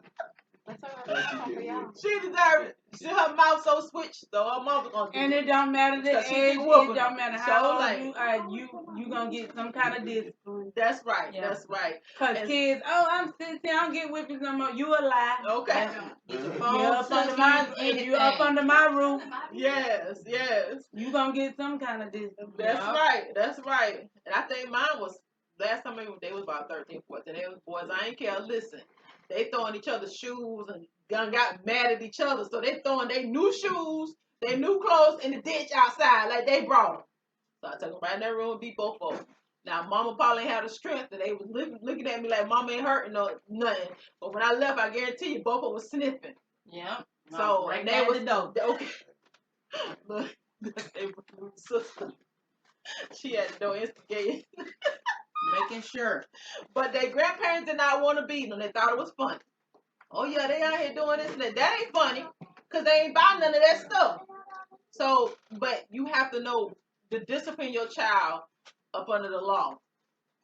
That's all right. She deserved it. Her mouth so switched, so her mouth was gonna. And it don't matter the age. It don't matter how old you are. You gonna get some kind of discipline. That's right. Yeah. That's right. Cause kids, I'm 16, I don't get whippings no more. You a lie. Okay. You up under my roof. Yes. You gonna get some kind of discipline. That's right. And I think mine was last time they was about 13, 14. They was boys. I ain't care. Listen, they throwing each other's shoes and got mad at each other. So they throwing their new shoes, their new clothes in the ditch outside like they brought them. So I took them right in that room and beat both of them. Now, Mama probably had the strength, and they was looking at me like Mama ain't hurting or nothing. But when I left, I guarantee you, both of them was sniffing. Yeah. So right they was though. okay. Look, sister, she had to know instigating, Making sure. but their grandparents did not want to beat them. They thought it was funny. Oh yeah, they out here doing this and that. That ain't funny, cause they ain't buy none of that stuff. So, but you have to know to discipline your child up under the law.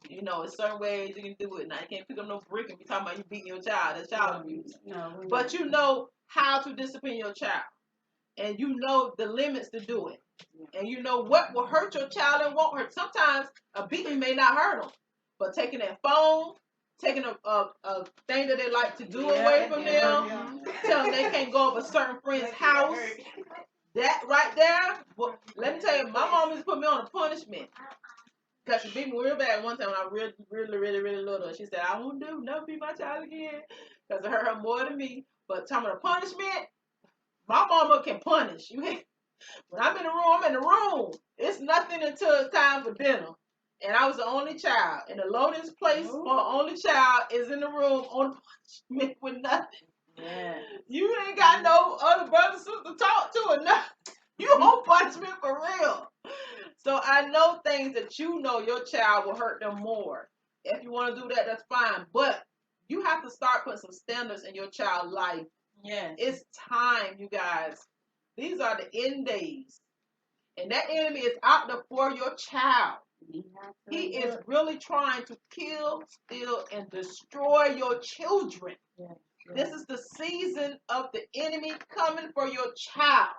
You know, in certain ways you can do it. Now you can't pick up no brick and be talking about you beating your child. That's child abuse. No, but you know how to discipline your child, and you know the limits to do it, and you know what will hurt your child and won't hurt. Sometimes a beating may not hurt them, but taking that phone, taking a thing that they like to do away from them, tell them they can't go over a certain friend's house. That right there, well, let me tell you, my mom used to put me on a punishment. Because she beat me real bad one time when I was really little. She said, I won't never beat my child again. Because it hurt her more than me. But talking about punishment, my mama can punish. When I'm in the room, I'm in the room. It's nothing until it's time for dinner. And I was the only child. And the lowest place for an only child is in the room on punishment with nothing. Yeah. You ain't got no other brother or sister to talk to or nothing. You on punishment for real. So I know things that you know your child will hurt them more. If you want to do that, that's fine. But you have to start putting some standards in your child's life. Yeah. It's time, you guys. These are the end days. And that enemy is out there for your child. He is really trying to kill, steal, and destroy your children. Yeah. This is the season of the enemy coming for your child.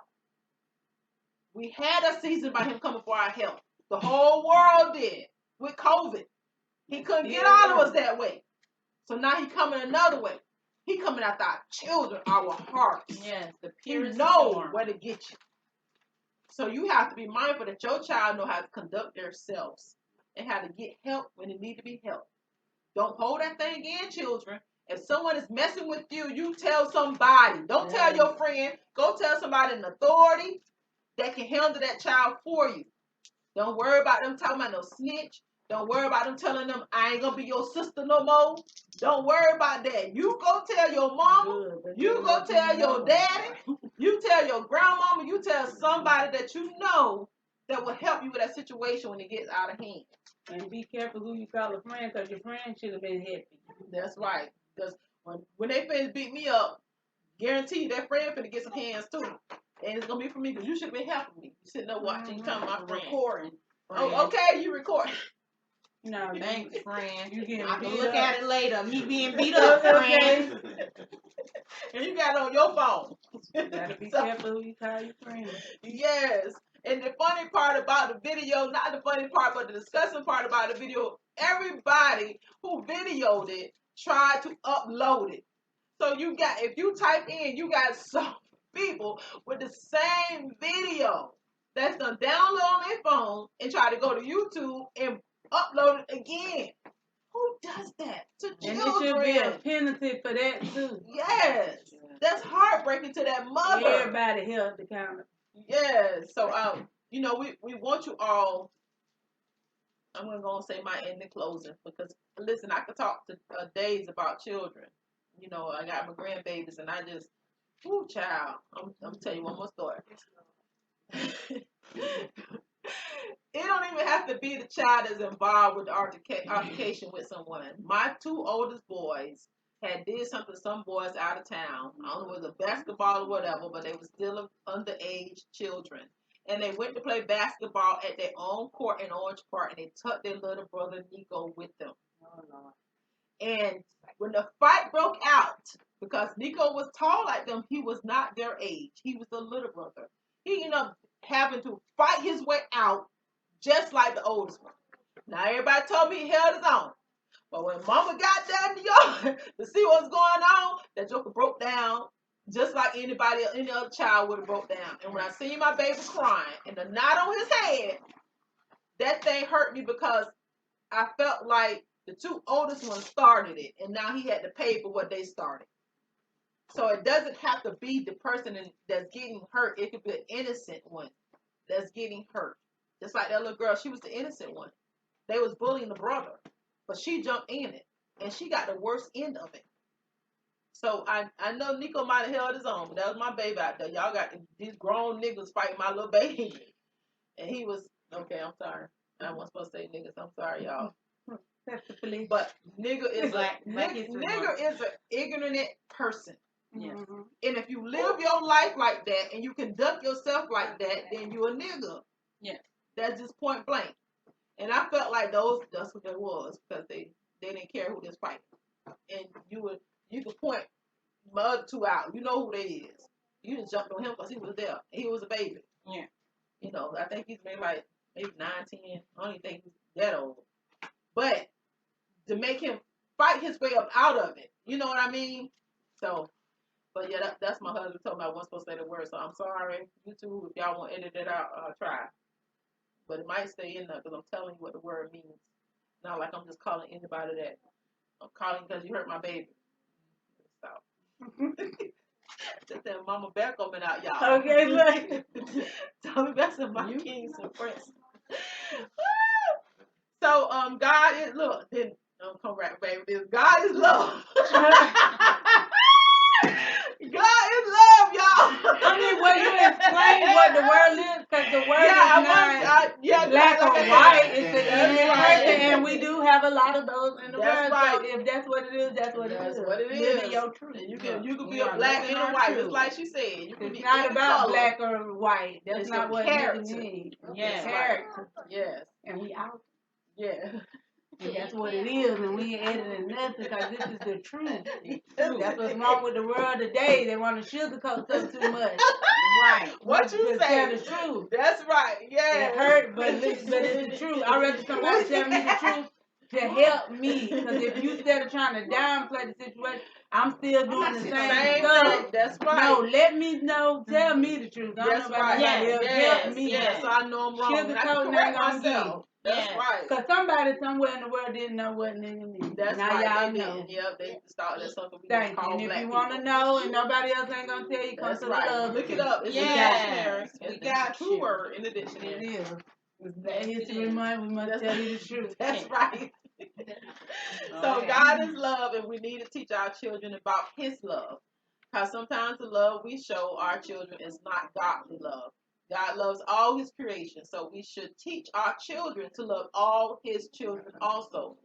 We had a season about him coming for our health. The whole world did with COVID. He couldn't get all of us that way. So now he's coming another way. He coming after our children, our hearts. Yes, the He purest knows form. where to get you. So you have to be mindful that your child know how to conduct themselves and how to get help when they need to be helped. Don't hold that thing in, children. If someone is messing with you, you tell somebody. Don't tell your friend. Go tell somebody in authority that can handle that child for you. Don't worry about them talking about no snitch. Don't worry about them telling them I ain't gonna be your sister no more. Don't worry about that. You go tell your mama. You go tell your daddy. You tell your grandmama. You tell somebody that you know that will help you with that situation when it gets out of hand. And be careful who you call a friend, because your friend should have been happy. That's right. Because when they finish beat me up, guarantee you that friend finna get some hands too. And it's gonna be for me because you should have been helping me. You sitting there watching, you talking about my friend. Recording. Oh, okay, you record. No, Thanks, friend. You getting I can beat look up. at it later. Me being beat up, friend. And you got it on your phone. You gotta be careful who you call your friend. Yes. And the funny part about the video, not the funny part, but the disgusting part about the video, everybody who videoed it tried to upload it. So you got, if you type in, you got some people with the same video that's gonna download on their phone and try to go to YouTube and upload it again. Who does that to children? And there should be a penalty for that too. Yes, that's heartbreaking to that mother. Everybody held the counter. Yes. So you know, we want you all. I'm gonna go and say my ending closing because listen, I could talk to days about children. You know, I got my grandbabies, and I just, whoo, child. I'm telling you one more story. It don't even have to be the child that's involved with the altercation with someone. My two oldest boys had did something to some boys out of town. I don't know if it was a basketball or whatever, but they were still underage children. And they went to play basketball at their own court in Orange Park, and they took their little brother Nico with them. Oh, Lord. And when the fight broke out, because Nico was tall like them, he was not their age. He was the little brother. He ended up having to fight his way out just like the oldest one. Now, everybody told me he held his own. But when Mama got down to yard to see what's going on, that joker broke down just like any other child would have broke down. And when I seen my baby crying and the knot on his head, that thing hurt me because I felt like the two oldest ones started it, and now he had to pay for what they started. So it doesn't have to be the person that's getting hurt. It could be an innocent one that's getting hurt. Just like that little girl, she was the innocent one. They was bullying the brother, but she jumped in it, and she got the worst end of it. So I know Nico might have held his own, but that was my baby out there. Y'all got these grown niggas fighting my little baby, and he was okay. I'm sorry, I wasn't supposed to say niggas. I'm sorry, y'all. But nigga is nigga is an ignorant person. Yes. And if you live your life like that and you conduct yourself like that, then you're a nigga. Yes. That's just point blank. And I felt like that's what that was, because they didn't care who this fighting. And you could point my other two out. You know who they is. You just jumped on him because he was there. He was a baby. Yeah. You know, I think he's maybe 9, 10. I don't even think he's that old. But to make him fight his way up out of it, you know what I mean? So, but yeah, that's my husband told me I wasn't supposed to say the word, so I'm sorry. You two, if y'all want to edit it out, try. But it might stay in there because I'm telling you what the word means. Not like I'm just calling anybody that. I'm calling because you hurt my baby. Stop. Just that Mama Bear coming out, y'all. Okay, look. Tell me that's in my kings and prince. So, God is, look, then, come right, baby. God is love. God is love, y'all. I mean, will you explain what the word is? Because the word is not black or white. It's an ignorant person, and we do have a lot of those in the world. Right. So if that's what it is, that's what it is. What it Live is. in your truth. And you can be a black and a white, just like she said. You can it's be not about color. black or white. That's it's not what character. it means. Yes. Character. Yes. And we out. Yeah. And that's what it is, and we ain't editing nothing because this is the truth. That's what's wrong with the world today. They want to sugarcoat stuff too much. Right. What you say? Tell the truth. That's right. Yeah. It hurt, but it's the truth. I'd rather somebody tell me the truth to help me. Because if you instead of trying to downplay the situation, I'm still doing the same stuff. That's right. No, let me know. Tell me the truth. I don't know about nobody else. Help me. Yes, so I know I'm wrong. I can correct myself. That's right. Because somebody somewhere in the world didn't know what nigga means. That's now right. y'all They know. did. Yep, they started at something we Thank call you. And black if you want to know and nobody else ain't going to tell you, come that's to right. the love. Look it up. It's yes. in the dictionary. We got true you. word in the dictionary. It is. It's that history month. We must tell you the truth. That's right. So God is love, and we need to teach our children about His love. Because sometimes the love we show our children is not godly love. God loves all His creation, so we should teach our children to love all His children also.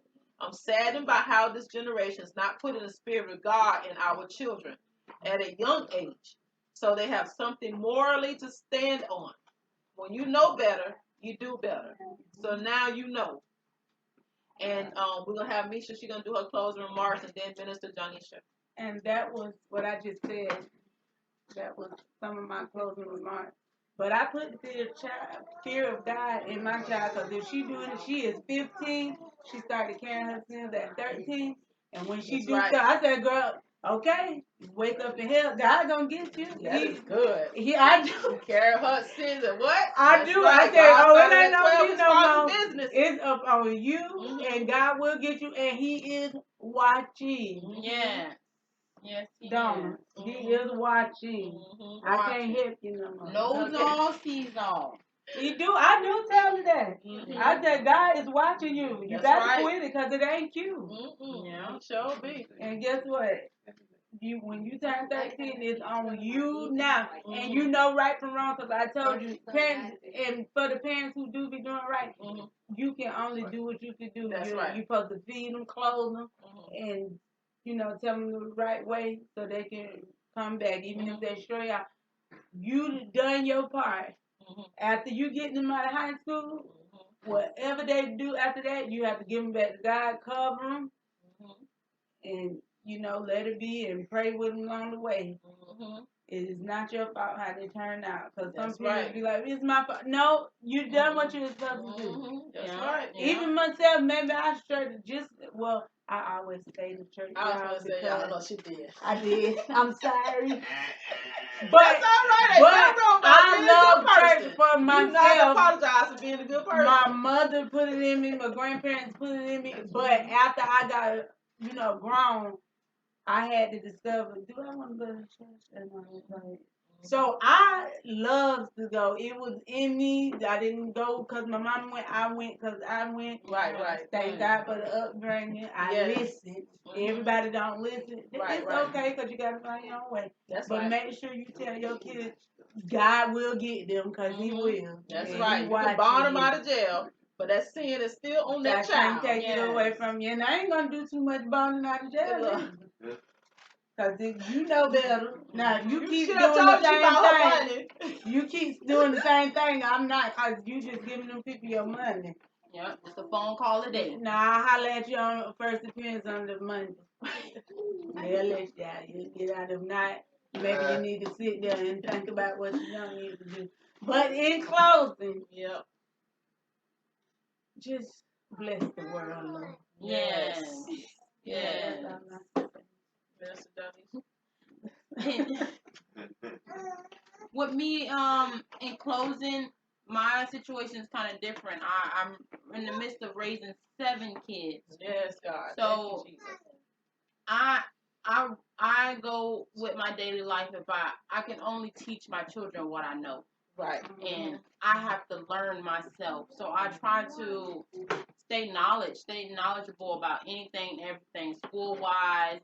I'm saddened by how this generation is not putting the Spirit of God in our children at a young age, so they have something morally to stand on. When you know better, you do better. So now you know. And we're going to have Misha. She's going to do her closing remarks, and then Minister Janisha. And that was what I just said. That was some of my closing remarks. But I put the fear of God in my child, because if she doing it, she is 15. She started carrying her sins at 13. And when she stuff, I said, girl, okay, wake up and help. God gonna get you. That is good. I do. Carry her sins and what? I do. Right. I said, oh, it ain't no me no more. Business. It's up on you, and God will get you, and He is watching. Yeah. Yes, He is. He is watching. I can't help you no more. Knows all, sees all. He do. I do tell you that. I said, God is watching you. You got to quit it because it ain't you. Yeah, sure be. And guess what? When you turn 13, it's on you now. And you know right from wrong, because I told you, parents, and for the parents who do be doing right, you can only do what you can do. That's You're supposed to feed them, clothe them, and tell them the right way so they can come back, even if they stray out. You done your part. After you get them out of high school, whatever they do after that, you have to give them back to God, cover them, and let it be, and pray with them along the way. It is not your fault how they turn out, because some people be like, it's my fault. No, you done what you were supposed to do. That's right. Even myself, maybe I should just I always stay in church. I was going to say, I know she did. I did. I'm sorry. But that's all right. But I love church for for You not myself. apologize for being a good person. My mother put it in me. My grandparents put it in me. But after I got, grown, I had to discover, do I want to go to church? So I love to go. It was in me. I didn't go because my mom went. I went because I went. Right. Thank God for the upbringing. I listened. Everybody don't listen. It's okay because you got to find your own way. But make sure you tell your kids God will get them because He will. That's and right. You can bond them out of jail, but that sin is still on that child. I can't take it away from you. And I ain't going to do too much bonding out of jail. Because you know better. Now, if you keep doing the same thing, you keep doing the same thing, I'm not, because you just giving them people your money. Yep, just a phone call a day. Now, I'll holler at you on first appearance on the Monday. They'll let you out. You get out. If not, maybe you need to sit there and think about what you don't need to do. But in closing, just bless the world, Lord. Yes. With me, in closing, my situation is kind of different. I'm in the midst of raising 7 kids. Yes, God. So thank you, Jesus. I go with my daily life if I can only teach my children what I know. Right. And I have to learn myself. So I try to stay knowledgeable about anything, everything, school-wise,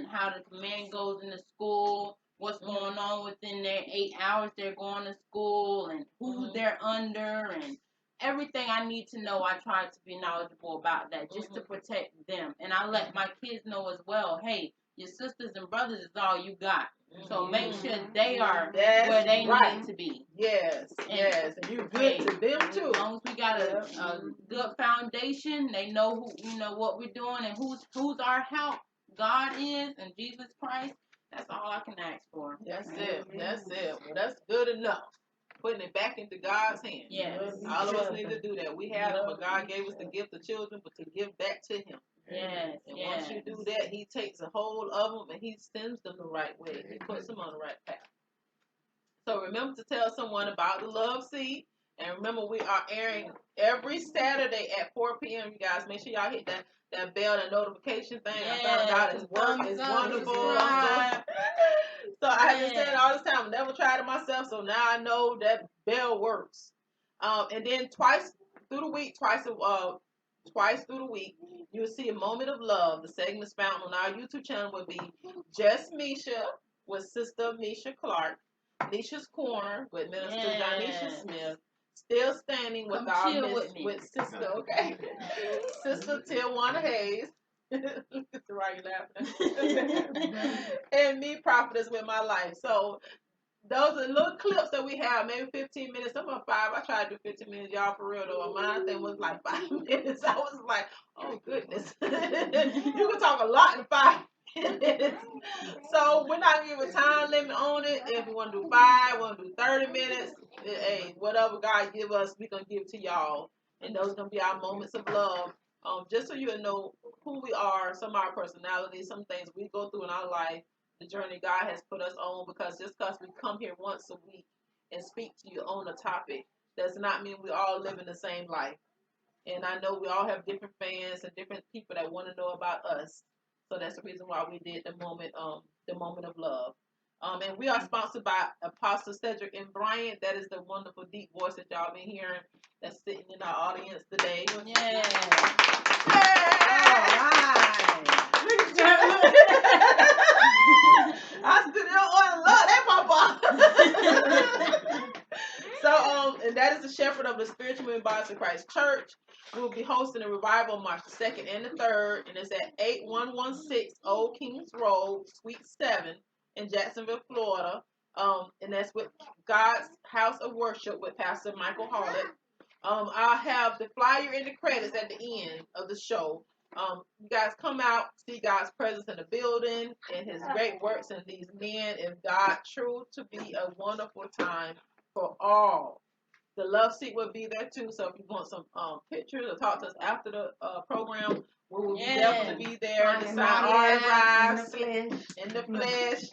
how the command goes in the school, what's going on within their 8 hours they're going to school, and who they're under, and everything I need to know. I try to be knowledgeable about that just to protect them. And I let my kids know as well, hey, your sisters and brothers is all you got. So make sure they are where they need to be. Yes, and you good to them too. As long as we got a good foundation, they know what we're doing and who's our help. God is and Jesus Christ. That's all I can ask for. That's it. Well, that's good enough. Putting it back into God's hands. Yes. All of us need to do that. We had them, but God gave us the gift of children, but to give back to Him. Yes. And once you do that, He takes a hold of them and He sends them the right way. He puts them on the right path. So remember to tell someone about the Love Seat. And remember, we are airing every Saturday at 4 p.m. You guys, make sure y'all hit that bell, that notification thing. I found out it's work. It's wonderful. So I have been saying it all this time. I never tried it myself, so now I know that bell works. And then twice through the week, you will see a moment of love. The segments found on our YouTube channel will be Just Misha with Sister Misha Clark, Nisha's Corner with Minister Janisha Smith, Still Standing with with Sister, okay, Sister Tijuana Hayes. Right, you laughing. And me, Prophetess with My Life. So those are little clips that we have, maybe 15 minutes. Some are 5. I tried to do 15 minutes, y'all, for real though. Mine thing was like 5 minutes. I was like, oh goodness. You can talk a lot in 5 minutes. So we're not giving a time limit on it. If we want to do 5, want to do 30 minutes, hey, whatever God give us, we're going to give to y'all. And those are going to be our moments of love. Just so you know who we are, some of our personalities, some things we go through in our life, the journey God has put us on, because just because we come here once a week and speak to you on a topic does not mean we all live in the same life. And I know we all have different fans and different people that want to know about us. So that's the reason why we did the moment of love. And we are sponsored by Apostle Cedric and Bryant. That is the wonderful deep voice that y'all been hearing that's sitting in our audience today. Yeah. I stood there on love that papa. So and that is the shepherd of the spiritual moving bodies of Christ Church. We will be hosting a revival March 2nd and the 3rd, and it's at 8116 Old Kings Road, Suite 7 in Jacksonville, Florida. And that's with God's House of Worship with Pastor Michael Harlett. I'll have the flyer in the credits at the end of the show. You guys come out, see God's presence in the building and His great works in these men and God. True to be a wonderful time for all. The Love Seat will be there too. So if you want some pictures or talk to us after the program, we will definitely be there to sign autographs in the flesh.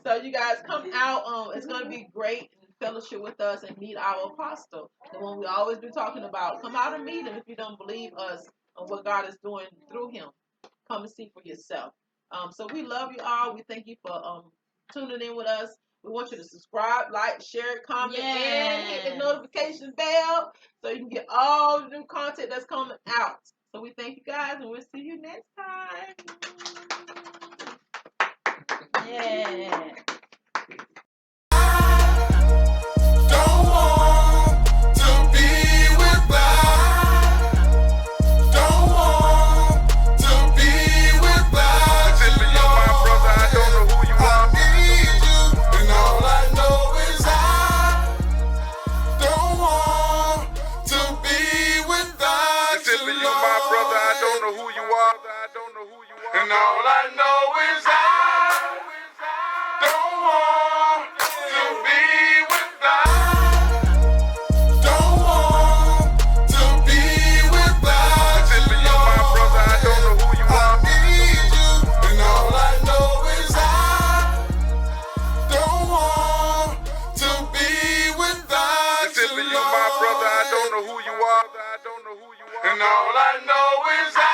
So you guys come out. It's going to be great and fellowship with us and meet our apostle. The one we always been talking about. Come out and meet him if you don't believe us and what God is doing through him. Come and see for yourself. So we love you all. We thank you for tuning in with us. We want you to subscribe, like, share, comment, and hit the notification bell so you can get all the new content that's coming out. So we thank you guys, and we'll see you next time. Yeah. And all I know is I don't want to be without. Don't want to be without you, Lord. My brother, I don't know who you are. I need you, and all I know is I don't want to be without you, Lord. My brother, I don't know who you are. And all I know is I